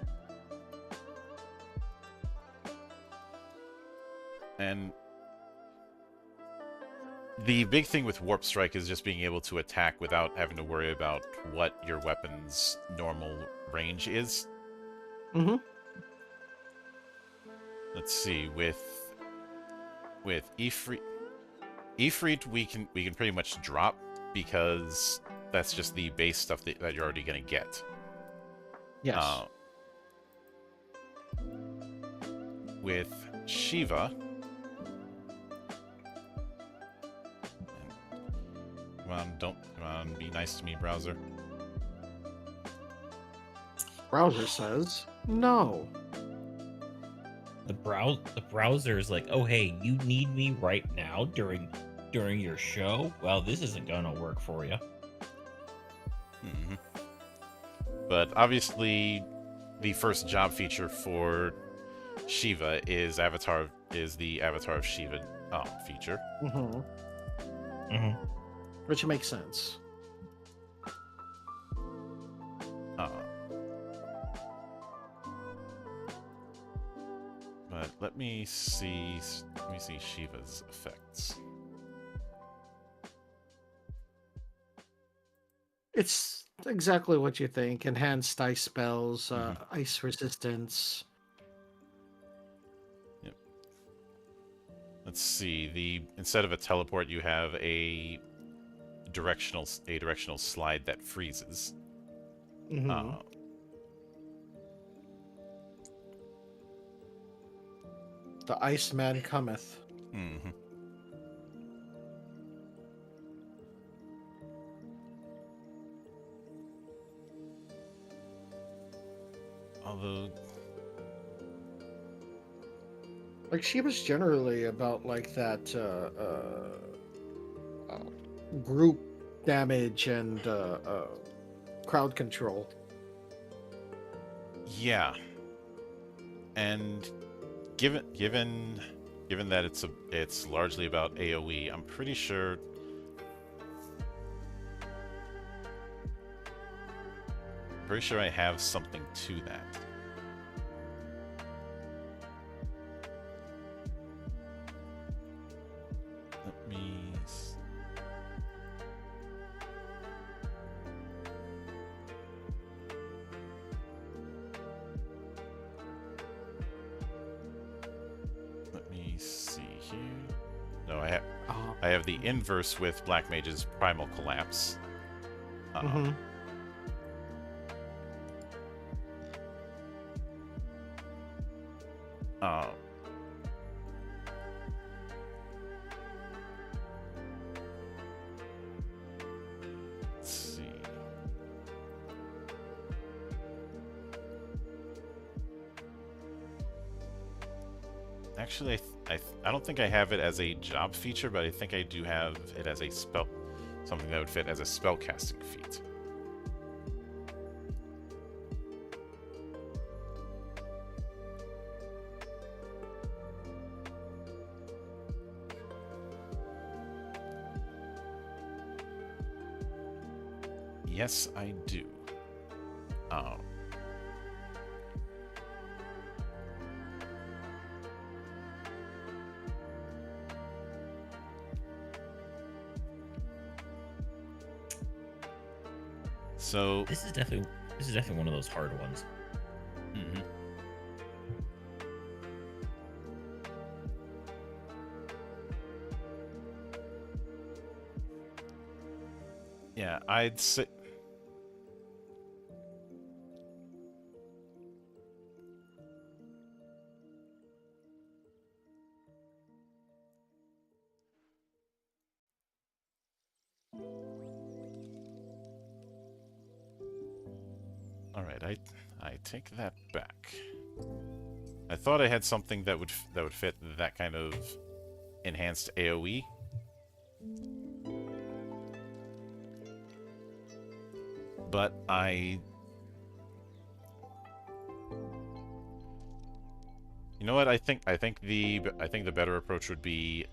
And the big thing with Warp Strike is just being able to attack without having to worry about what your weapon's normal range is. Mm-hmm. Let's see, with Ifrit we can pretty much drop because that's just the base stuff that you're already gonna get. Yes. With Shiva, come on, be nice to me, browser. Browser says no. The browser is like, oh hey, you need me right now during your show? Well, this isn't gonna work for you. Mm-hmm. But obviously, the first job feature for Shiva is the Avatar of Shiva feature. Mm-hmm. Mm-hmm. Which makes sense. But let me see Shiva's effects. It's exactly what you think. Enhanced ice spells, ice resistance. Yep. Let's see. Instead of a teleport, you have a directional slide that freezes. Mm-hmm. The Iceman cometh. Mm-hmm. Although, Like she was generally about like that group damage and crowd control. yeah, and given that it's largely about AoE, I'm pretty sure I have something to that. Let me. Let me see here. No, I have the inverse with Black Mage's Primal Collapse. Mm-hmm. Uh, let's see. Actually, I don't think I have it as a job feature, but I think I do have it as a spell, something that would fit as a spellcasting feat. Yes, I do. So This is definitely one of those hard ones. mhm. Yeah, I'd say. All right, I take that back. I thought I had something that would fit that kind of enhanced AoE. But you know what? I think the better approach would be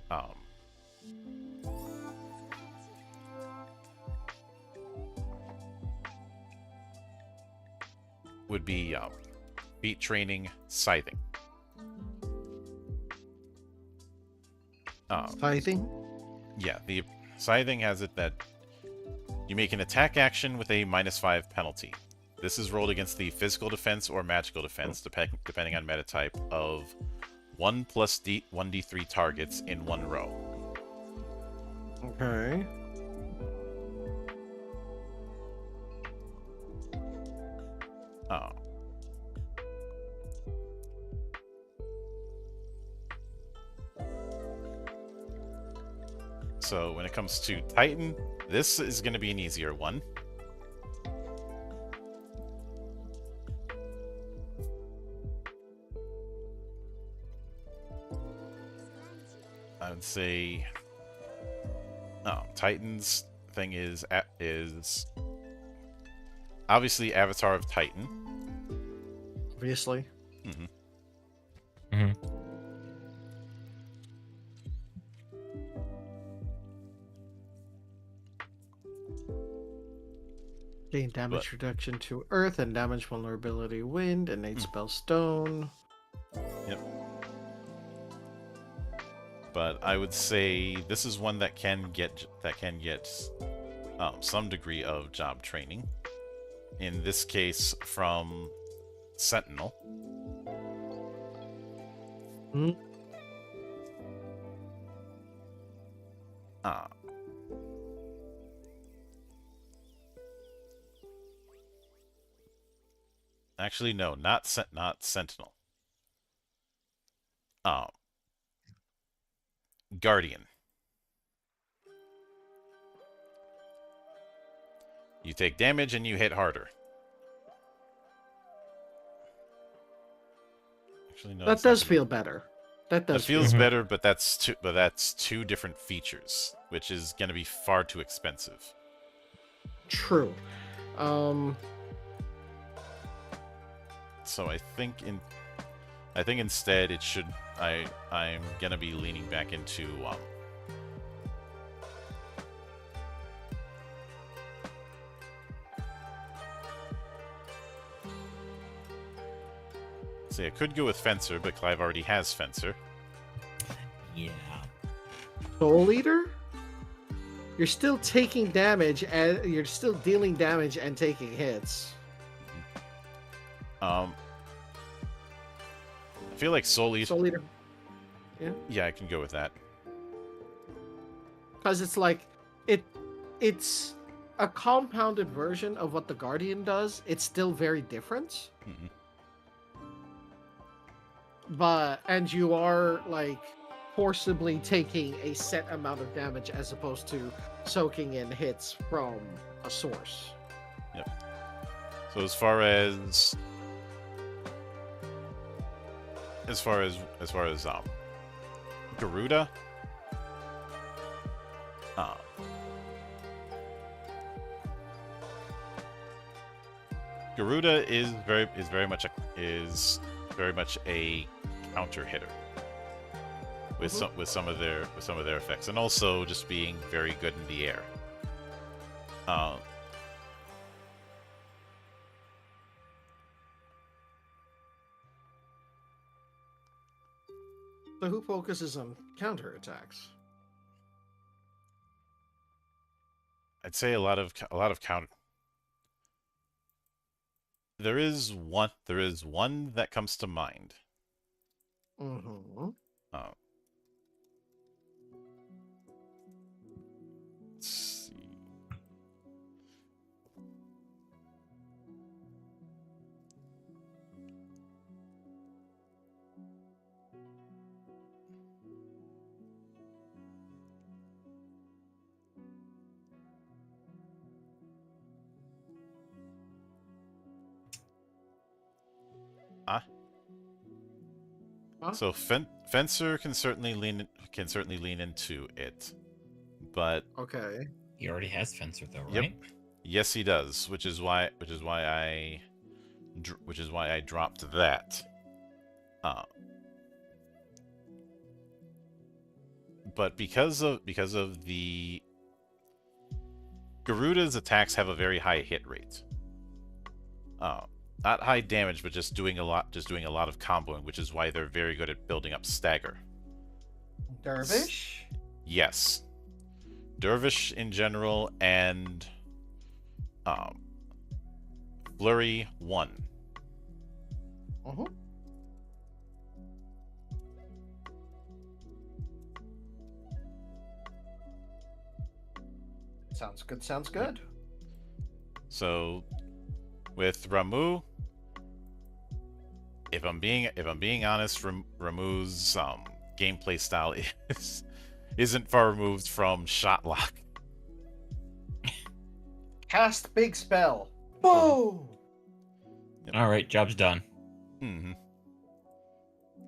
beat training scything. Fighting? Yeah, the scything has it that you make an attack action with a -5 penalty. This is rolled against the physical defense or magical defense, depending on meta type, of 1 plus 1d3 targets in one row. Okay. Oh. So when it comes to Titan, this is going to be an easier one. I would say, Titan's thing is obviously Avatar of Titan. Obviously. Mm-hmm. Mm-hmm. Gain damage reduction to earth and damage vulnerability wind, innate spell stone. Yep. But I would say this is one that can get some degree of job training. In this case, from Sentinel. Hmm. Actually, no, not Sentinel. Guardian. You take damage and you hit harder. Actually, no. That it's not does gonna- feel better. That That does feels feel Mhm. better, but that's two different features, which is going to be far too expensive. true. Um, So I think instead it should I'm going to be leaning back into see, I could go with Fencer, but Clive already has Fencer. Yeah. Soul Eater. You're still taking damage, and you're still dealing damage and taking hits. I feel like Soul Eater. Soul Eater. Yeah. Yeah, I can go with that. Because it's like it's a compounded version of what the Guardian does. It's still very different, Mhm. and you are like forcibly taking a set amount of damage as opposed to soaking in hits from a source. So as far as Garuda, uh, Garuda is very much a counter hitter with some of their effects, and also just being very good in the air. So who focuses on counterattacks? I'd say a lot of counter. There is one that comes to mind. Mm-hmm. Uh, let's see. Huh? So Fencer can certainly lean into it, but Okay. He already has Fencer though, Yep. right? yes, he does, which is why I dropped that. But because of the Garuda's attacks have a very high hit rate. Not high damage, but just doing a lot of comboing, which is why they're very good at building up stagger. Dervish. Yes. Dervish in general and Flurry 1. Mm-hmm. Sounds good. Sounds good. So with Ramu, if I'm being honest, Ramu's gameplay style isn't far removed from Shotlock. Cast big spell. Boom. All right, job's done. Mm-hmm.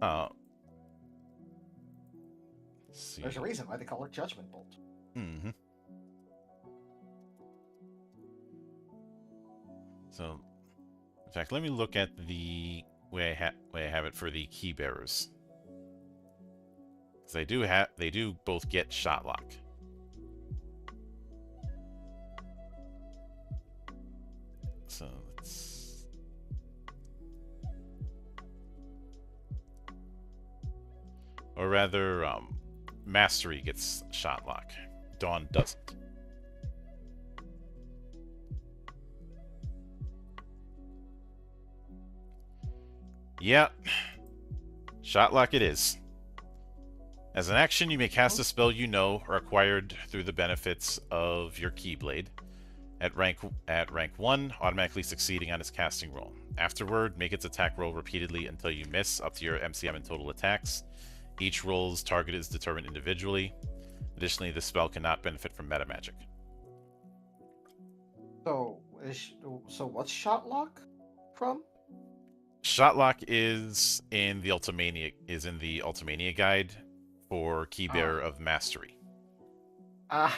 Let's see. There's a reason why they call it Judgment Bolt. Mm-hmm. So, in fact, let me look at the way I have it for the key bearers, because they do both get Shotlock. So let's. Or rather, Mastery gets Shotlock. Dawn doesn't. Yeah. Shotlock it is. As an action, you may cast a spell you know or acquired through the benefits of your Keyblade. At rank 1, automatically succeeding on its casting roll. Afterward, make its attack roll repeatedly until you miss, up to your MCM in total attacks. Each roll's target is determined individually. Additionally, the spell cannot benefit from meta magic. So what's Shotlock from? Shotlock is in the Ultimania guide for Keybearer of Mastery. Uh,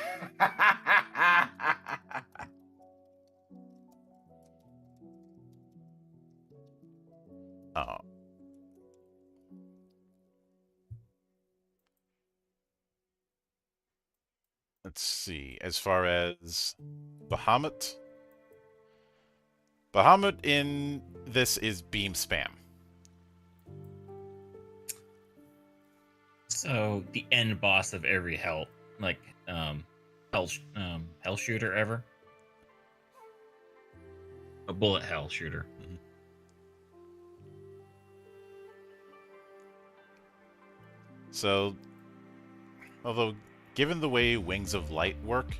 Uh, let's see. As far as Bahamut, Bahamut in this is beam spam. So the end boss of every hell hell shooter ever. A bullet hell shooter. So, although given the way Wings of Light work,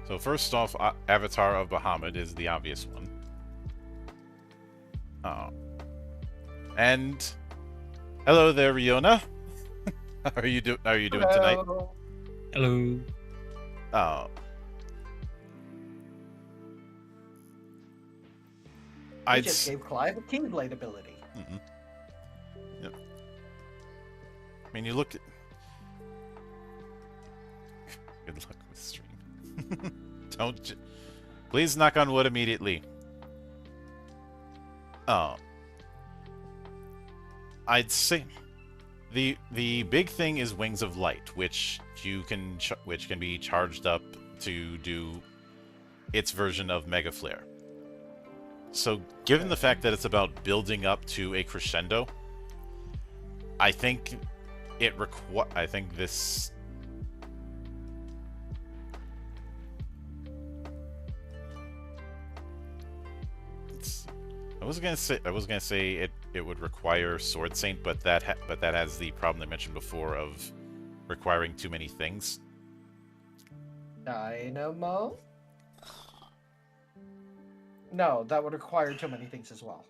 so first off, Avatar of Bahamut is the obvious one. Oh. And hello there, Riona. How are you doing tonight? Hello. Oh. I just gave Clive a Keyblade ability. Yep. I mean, you look at. Good luck with stream. Don't. Please knock on wood immediately. Oh. I'd say the big thing is Wings of Light, which can be charged up to do its version of Mega Flare. So, given the fact that it's about building up to a crescendo, I think this. I was gonna say it would require Sword Saint, but that has the problem I mentioned before of requiring too many things. Dynamo? No, that would require too many things as well.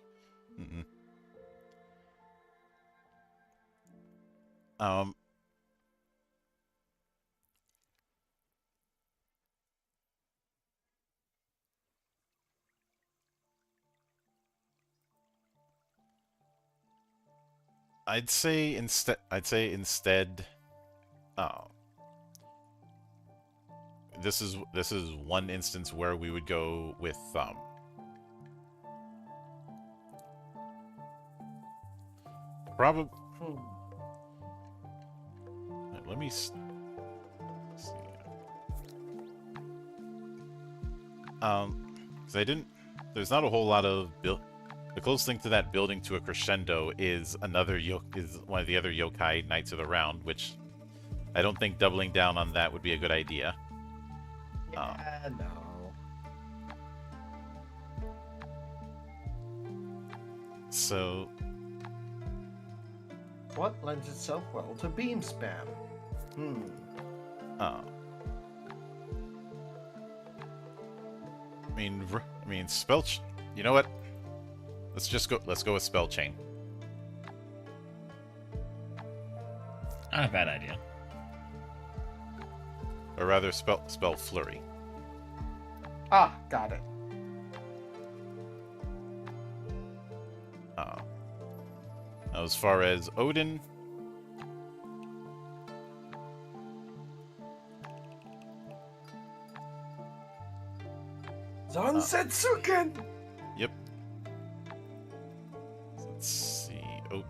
I'd say instead. Oh. This is one instance where we would go with probably. Let me see. Because there's not a whole lot of build. The closest thing to that building to a crescendo is one of the other yokai Knights of the Round, which I don't think doubling down on that would be a good idea. Yeah, no. So, what lends itself well to beam spam? I mean, spell. You know what? Let's go with spell chain. Not a bad idea. Or rather, spell flurry. Ah, got it. Now, as far as Odin, Zansetsuken! Yep. Let's see. Oh.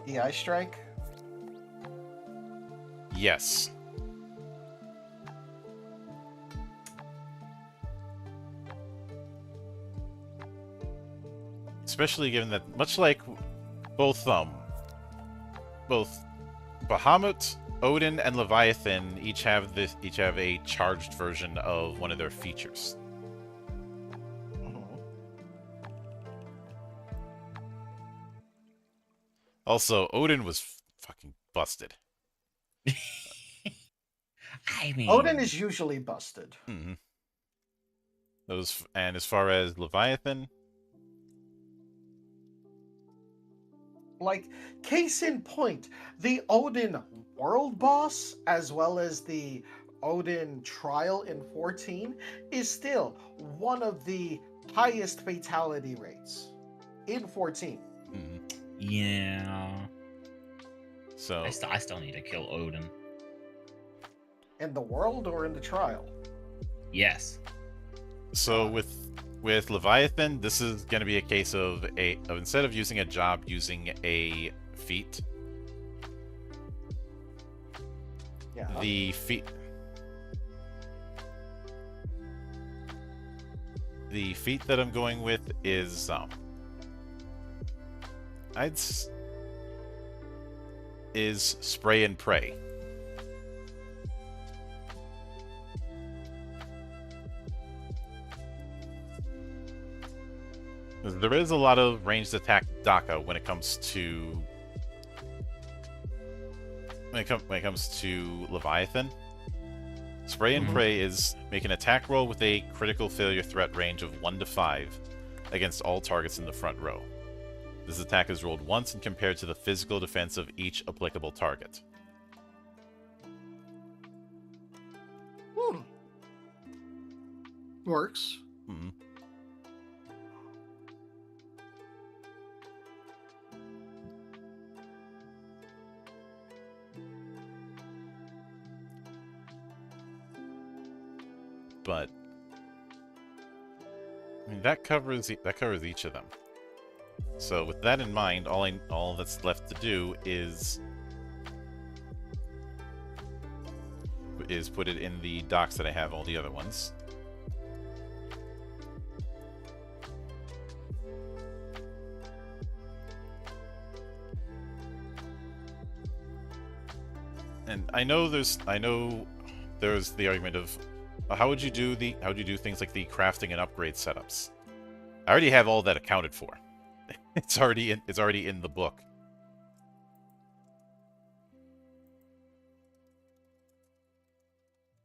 The Ice Strike? Yes. Especially given that, much like both Bahamut, Odin, and Leviathan each have a charged version of one of their features. Also, Odin was fucking busted. I mean, Odin is usually busted. Mm-hmm. And as far as Leviathan, Like, case in point, the Odin world boss, as well as the Odin trial in 14, is still one of the highest fatality rates in 14. Yeah. so I still need to kill Odin. In the world or in the trial? Yes. So with Leviathan, this is going to be a case of instead of using a job, using a feat. Yeah. The feat that I'm going with is is spray and pray. There is a lot of ranged attack DACA when it comes to Leviathan. Spray and Pray is make an attack roll with a critical failure threat range of 1 to 5 against all targets in the front row. This attack is rolled once and compared to the physical defense of each applicable target. Works. Mm-hmm. But I mean, that covers each of them. So with that in mind, all that's left to do is put it in the docs that I have all the other ones. And I know there's the argument of how would you do things like the crafting and upgrade setups? I already have all that accounted for. It's already in the book.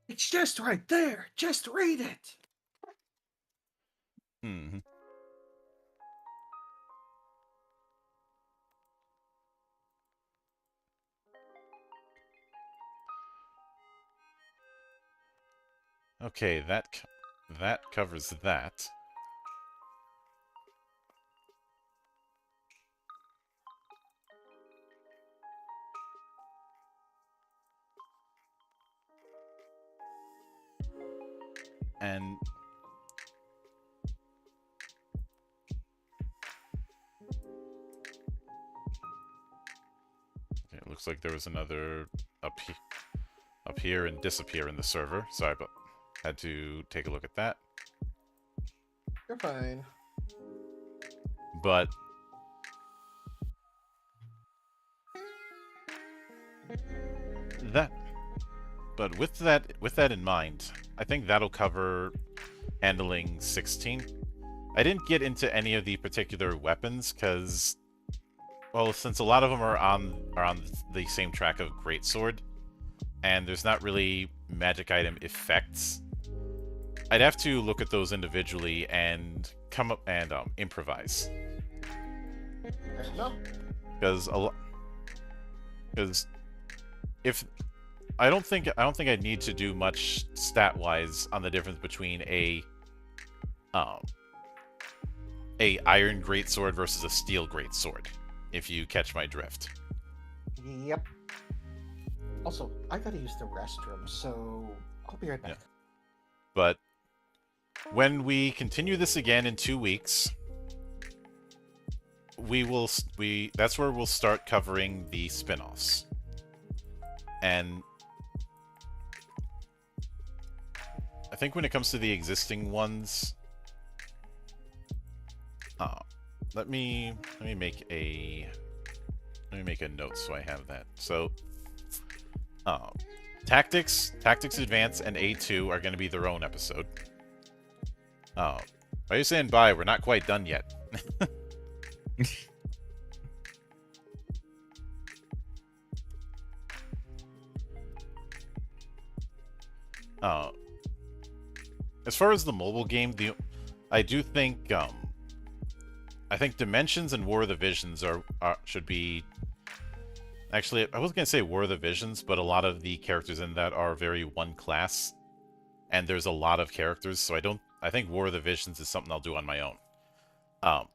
It's just right there. Just read it. Hmm. Okay, that covers that. And okay, it looks like there was another appear and disappear in the server. Sorry, but had to take a look at that. You're fine. But with that in mind, I think that'll cover handling 16. I didn't get into any of the particular weapons because, well, since a lot of them are on the same track of Greatsword, and there's not really magic item effects, I'd have to look at those individually and come up and improvise. No. Because if I don't think I'd need to do much stat-wise on the difference between a iron greatsword versus a steel greatsword, if you catch my drift. Yep. Also, I gotta use the restroom, so I'll be right back. Yeah. But when we continue this again in 2 weeks, that's where we'll start covering the spin-offs. And I think when it comes to the existing ones, let me make a note so I have that. So, Tactics Advance, and A2 are going to be their own episode. While you stand by, we're not quite done yet. as far as the mobile game, I do think I think Dimensions and War of the Visions should be. Actually, I was gonna say War of the Visions, but a lot of the characters in that are very one class, and there's a lot of characters, so I think War of the Visions is something I'll do on my own.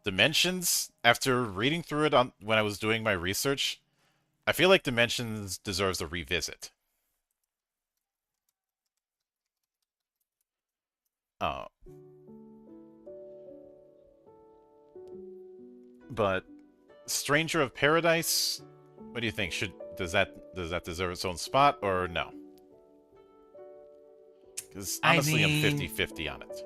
Dimensions, after reading through it when I was doing my research, I feel like Dimensions deserves a revisit. But Stranger of Paradise, what do you think? Does that deserve its own spot or no? Because honestly, I'm 50-50 on it.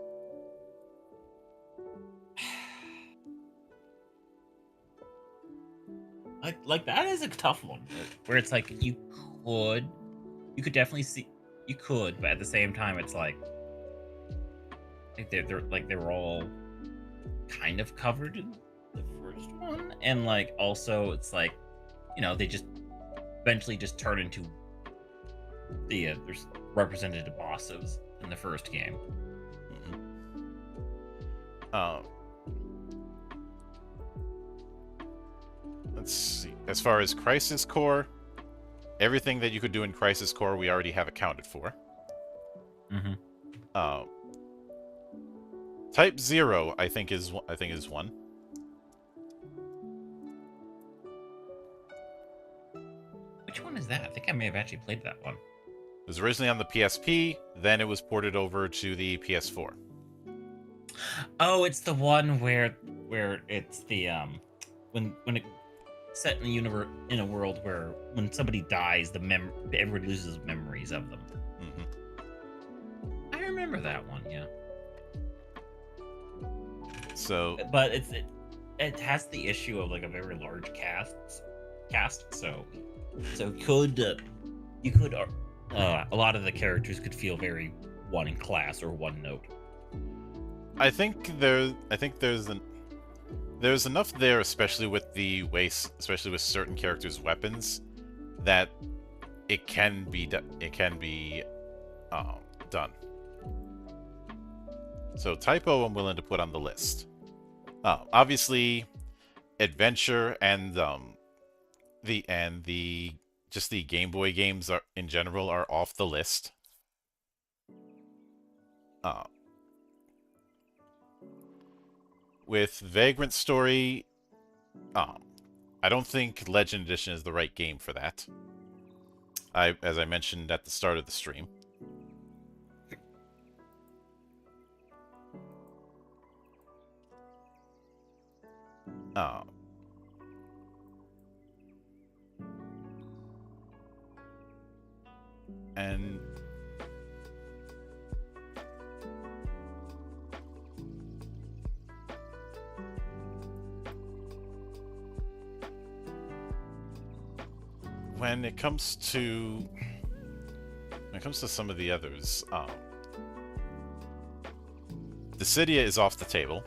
Like that is a tough one, where it's like you could definitely see you could, but at the same time, it's like they were all kind of covered in the first one, and like also it's like, you know, they just eventually just turn into the there's representative bosses in the first game. Let's see. As far as Crisis Core, everything that you could do in Crisis Core, we already have accounted for. Type 0, I think is one. Which one is that? I think I may have actually played that one. It was originally on the PSP, then it was ported over to the PS4. Oh, it's the one where it's the when it set in a universe, in a world where when somebody dies, everybody loses memories of them. I remember that one, yeah. So, but it has the issue of like a very large cast. So you could a lot of the characters could feel very one in class or one note. I think there's enough there, especially with especially with certain characters' weapons, that it can be done. So typo, I'm willing to put on the list. Obviously, adventure and the Game Boy games in general are off the list. With Vagrant Story, I don't think Legend Edition is the right game for that. As I mentioned at the start of the stream. And when it comes to some of the others, Dissidia is off the table.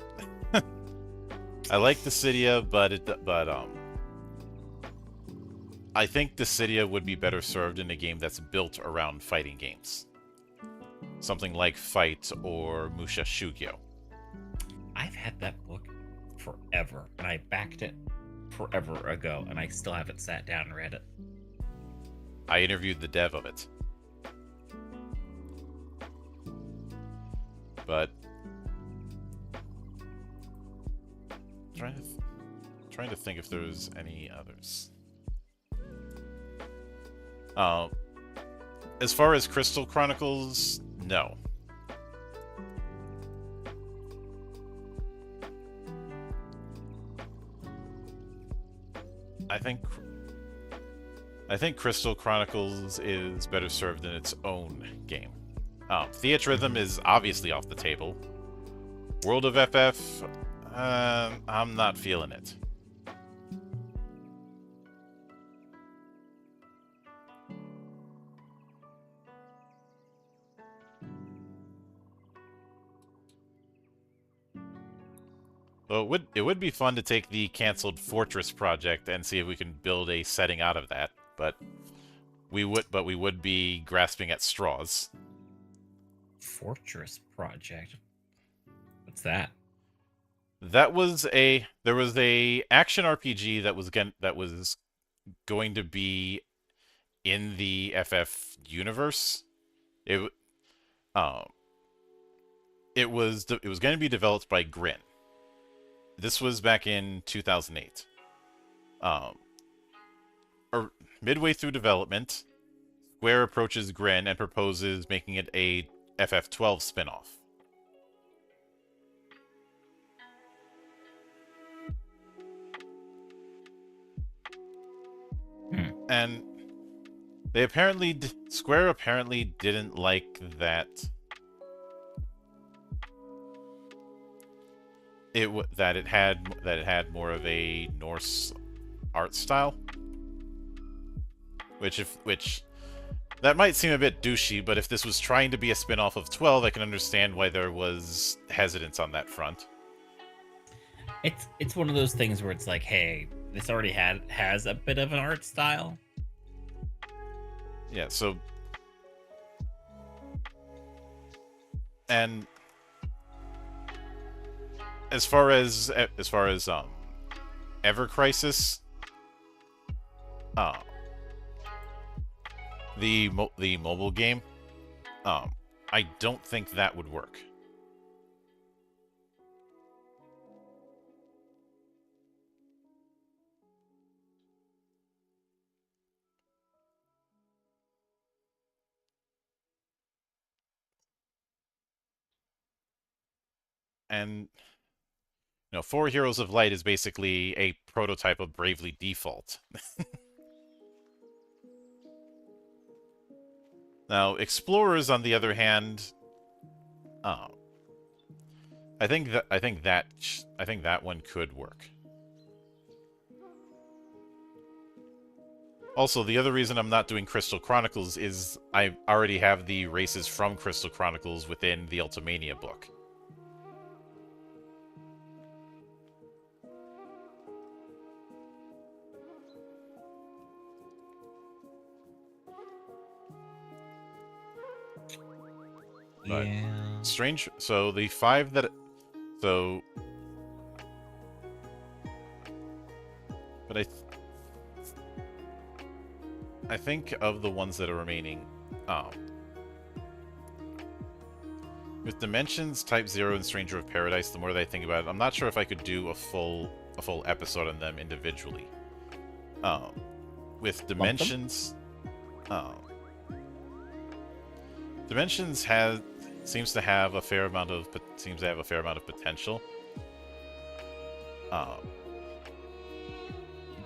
I like Dissidia, but I think Dissidia would be better served in a game that's built around fighting games. Something like Fight or Musha Shugyo. I've had that book forever, and I backed it forever ago, and I still haven't sat down and read it. I interviewed the dev of it. But trying to think if there's any others. As far as Crystal Chronicles, no. I think Crystal Chronicles is better served in its own game. Theatrhythm is obviously off the table. World of FF, I'm not feeling it. Though it would be fun to take the canceled Fortress project and see if we can build a setting out of that, but we would be grasping at straws. Fortress Project. What's that? There was a action RPG that was going to be in the FF universe. It um it was going to be developed by Grin. This was back in 2008. Or midway through development, Square approaches Grin and proposes making it a FF12 spin-off. And Square apparently didn't like that it had more of a Norse art style, which that might seem a bit douchey, but if this was trying to be a spin-off of 12, I can understand why there was hesitance on that front. It's one of those things where it's like, hey, this already has a bit of an art style. Yeah, so and as far as Ever Crisis, the mobile game, I don't think that would work. And Four Heroes of Light is basically a prototype of Bravely Default. Now, Explorers, on the other hand, I think that one could work. Also, the other reason I'm not doing Crystal Chronicles is I already have the races from Crystal Chronicles within the Ultimania book. But Yeah. strange. So the 5 that. So. But I think of the ones that are remaining. With Dimensions, Type 0, and Stranger of Paradise, the more that I think about it, I'm not sure if I could do a full episode on them individually. With Dimensions. Dimensions seems to have a fair amount of potential.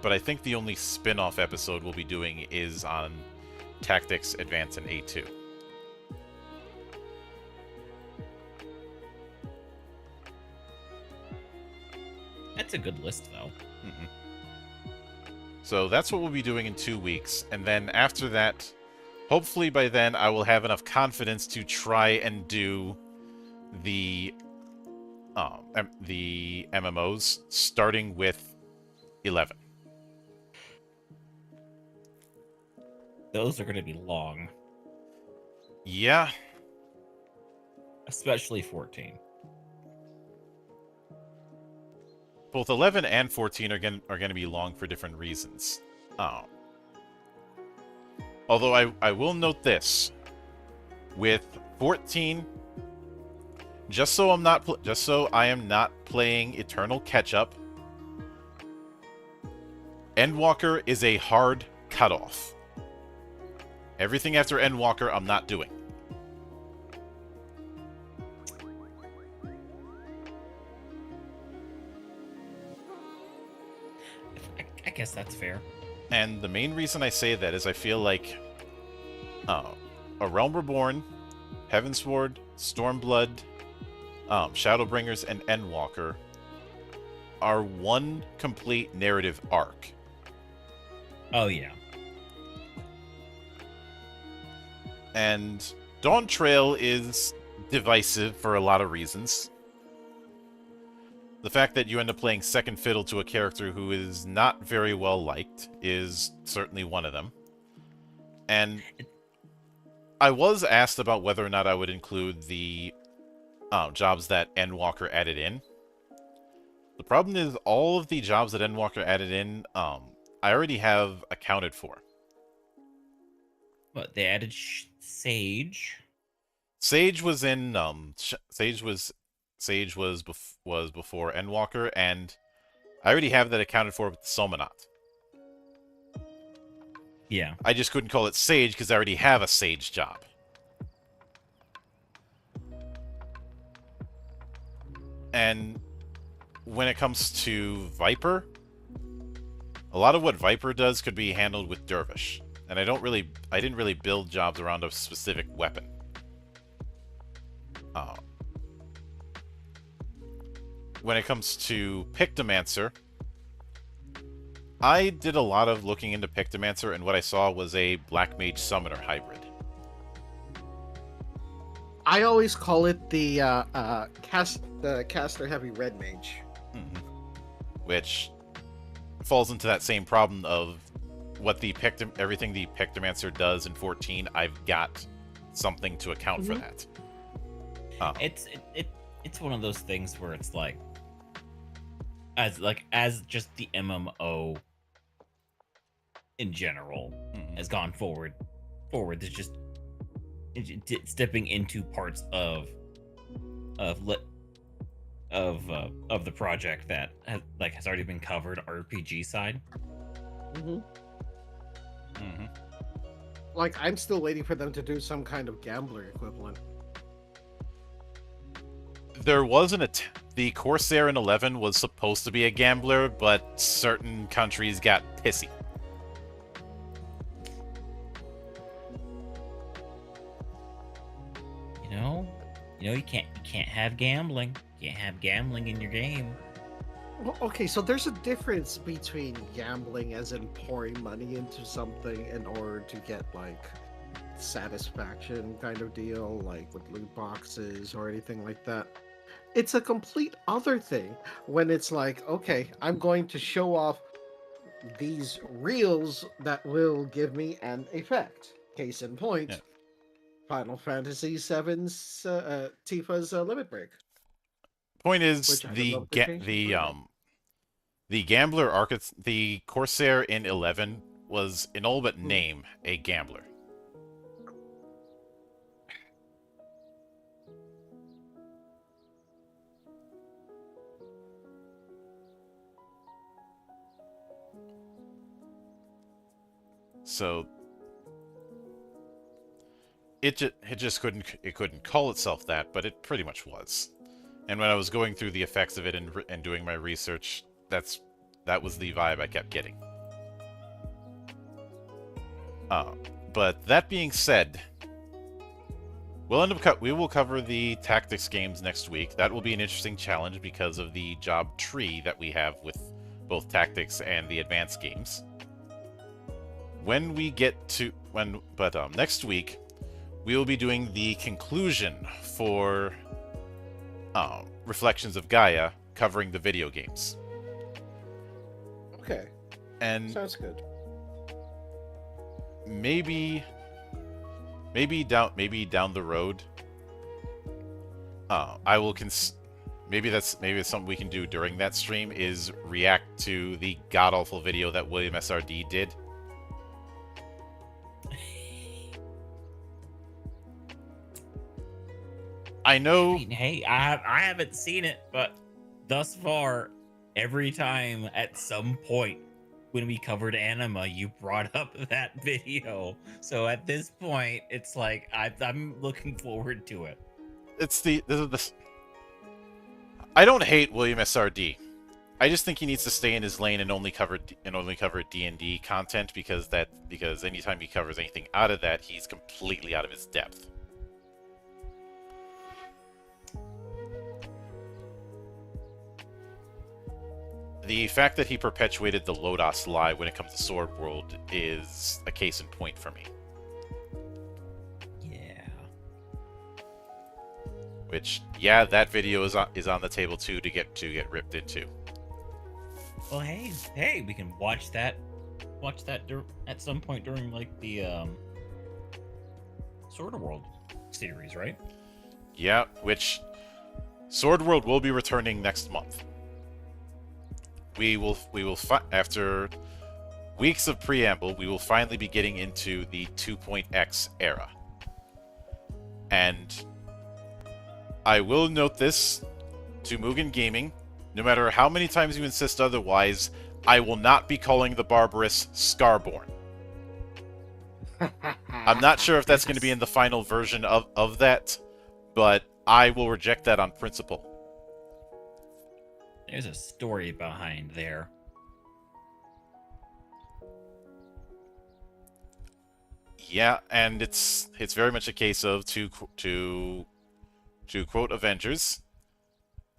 But I think the only spin-off episode we'll be doing is on Tactics, Advance, and A2. That's a good list, though. Mm-hmm. So that's what we'll be doing in 2 weeks, and then after that, hopefully by then I will have enough confidence to try and do the MMOs, starting with 11. Those are going to be long. Yeah. Especially 14. Both 11 and 14 are going to be long for different reasons. Although I will note this. With 14, just so I am not playing Eternal Catch-Up, Endwalker is a hard cutoff. Everything after Endwalker, I'm not doing. I guess that's fair. And the main reason I say that is I feel like A Realm Reborn, Heavensward, Stormblood, Shadowbringers, and Endwalker are one complete narrative arc. Oh, yeah. And Dawn Trail is divisive for a lot of reasons. The fact that you end up playing second fiddle to a character who is not very well liked is certainly one of them. And I was asked about whether or not I would include the jobs that Endwalker added in. The problem is all of the jobs that Endwalker added in, I already have accounted for. But they added Sage. Sage was in Sage was before Endwalker, and I already have that accounted for with the Somanot. Yeah. I just couldn't call it Sage because I already have a Sage job. And when it comes to Viper, a lot of what Viper does could be handled with Dervish. And I didn't really build jobs around a specific weapon. When it comes to Pictomancer, I did a lot of looking into Pictomancer, and what I saw was a Black Mage Summoner hybrid. I always call it the caster heavy red mage. Mm-hmm. Which falls into that same problem of what everything the Pictomancer does in 14. I've got something to account for that. It's one of those things where it's like, as just the MMO in general has gone forward. There's just stepping into parts of the project that has already been covered RPG side. Like, I'm still waiting for them to do some kind of gambler equivalent. There wasn't the Corsair in 11 was supposed to be a gambler, but certain countries got pissy. You can't have gambling. You can't have gambling in your game. Well, okay, so there's a difference between gambling as in pouring money into something in order to get like satisfaction kind of deal, like with loot boxes or anything like that. It's a complete other thing when it's like, okay, I'm going to show off these reels that will give me an effect. Case in point, Yeah. Final Fantasy VII's Tifa's Limit Break. Point is, Which I would love to change the gambler the Corsair in 11 was in all but name a gambler. So it just couldn't call itself that, but it pretty much was. And when I was going through the effects of it and doing my research, that was the vibe I kept getting. But that being said, we will cover the tactics games next week. That will be an interesting challenge because of the job tree that we have with both tactics and the advanced games. Next week we will be doing the conclusion for Reflections of Gaia, covering the video games. Okay. And sounds good. Maybe down the road, I will maybe it's something we can do during that stream is react to the god-awful video that William SRD did. I know. Hey, I haven't seen it, but thus far, every time at some point when we covered anima, you brought up that video. So at this point, it's like I'm looking forward to it. I don't hate William SRD. I just think he needs to stay in his lane and only cover D&D content because anytime he covers anything out of that, he's completely out of his depth. The fact that he perpetuated the Lodos lie when it comes to Sword World is a case in point for me. Yeah. Which, yeah, that video is on the table too to get ripped into. Well, hey, we can watch that at some point during like the Sword of World series, right? Yeah, which Sword World will be returning next month. We will after weeks of preamble, we will finally be getting into the 2.x era. And I will note this to Mugen Gaming, no matter how many times you insist otherwise, I will not be calling the barbarous Scarborn. I'm not sure if that's going to be in the final version of that, but I will reject that on principle. There's a story behind there. Yeah, and it's very much a case of to quote Avengers.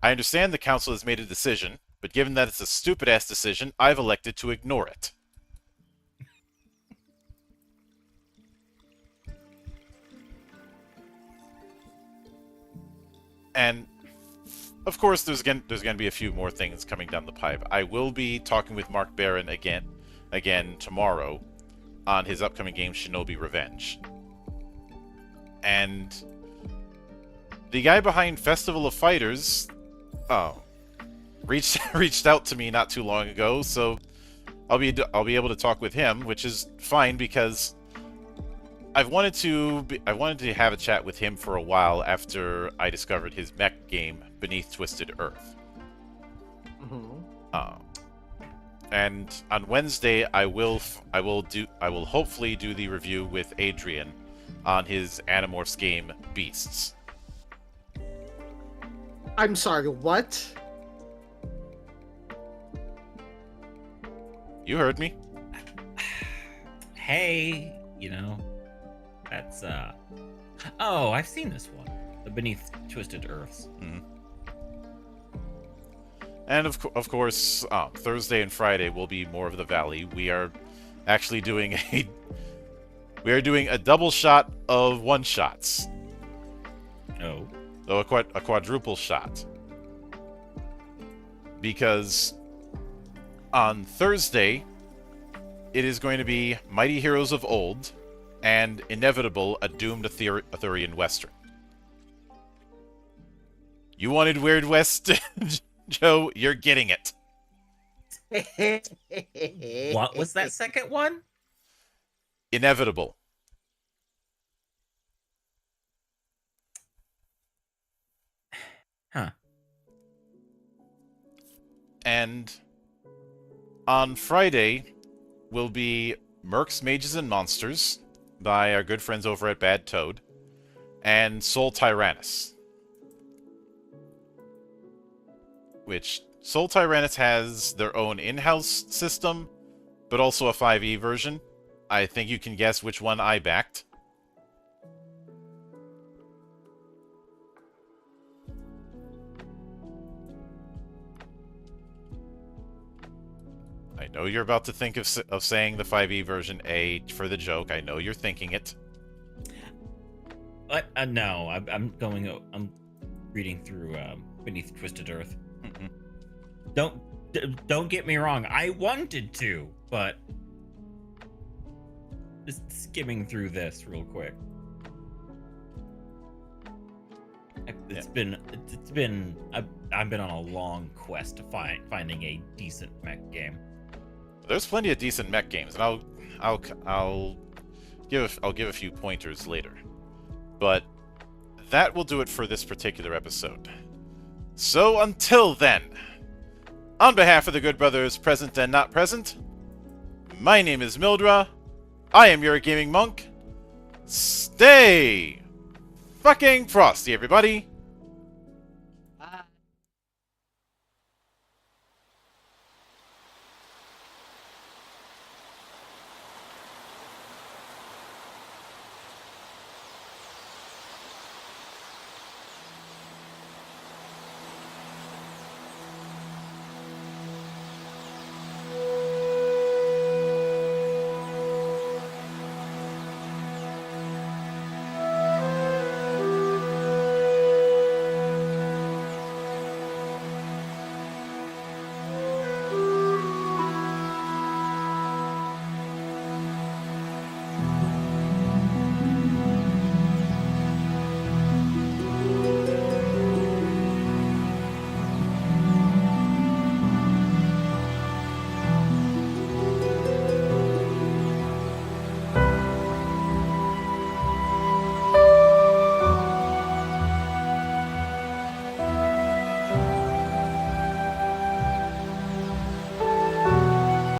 I understand the council has made a decision, but given that it's a stupid-ass decision, I've elected to ignore it. And of course, there's going to be a few more things coming down the pipe. I will be talking with Mark Barron again tomorrow on his upcoming game, Shinobi Revenge. And the guy behind Festival of Fighters reached out to me not too long ago, so I'll be able to talk with him, which is fine because I've wanted to have a chat with him for a while after I discovered his mech game Beneath Twisted Earth. Mm-hmm. And on Wednesday, I will hopefully do the review with Adrian on his Animorphs game Beasts. I'm sorry, what? You heard me. Hey, that's oh, I've seen this one. The Beneath Twisted Earths. Mm-hmm. And of course, Thursday and Friday will be more of the Valley. We are actually doing a double shot of one shots. Oh. So a quadruple shot. Because on Thursday, it is going to be Mighty Heroes of Old and Inevitable, a doomed Arthurian Western. You wanted Weird West, Joe? You're getting it. What was that second one? Inevitable. Huh. And on Friday will be Mercs, Mages, and Monsters by our good friends over at Bad Toad, and Soul Tyrannus. Which Soul Tyrannus has their own in-house system, but also a 5e version. I think you can guess which one I backed. I know you're about to think of saying the 5e version A for the joke. I know you're thinking it. No, I'm reading through Beneath Twisted Earth. Mm-mm. Don't get me wrong. I wanted to, but just skimming through this real quick. I've been on a long quest to finding a decent mech game. There's plenty of decent mech games, and I'll give a few pointers later. But that will do it for this particular episode. So until then, on behalf of the good brothers present and not present, my name is Mildra. I am your gaming monk. Stay fucking frosty, everybody.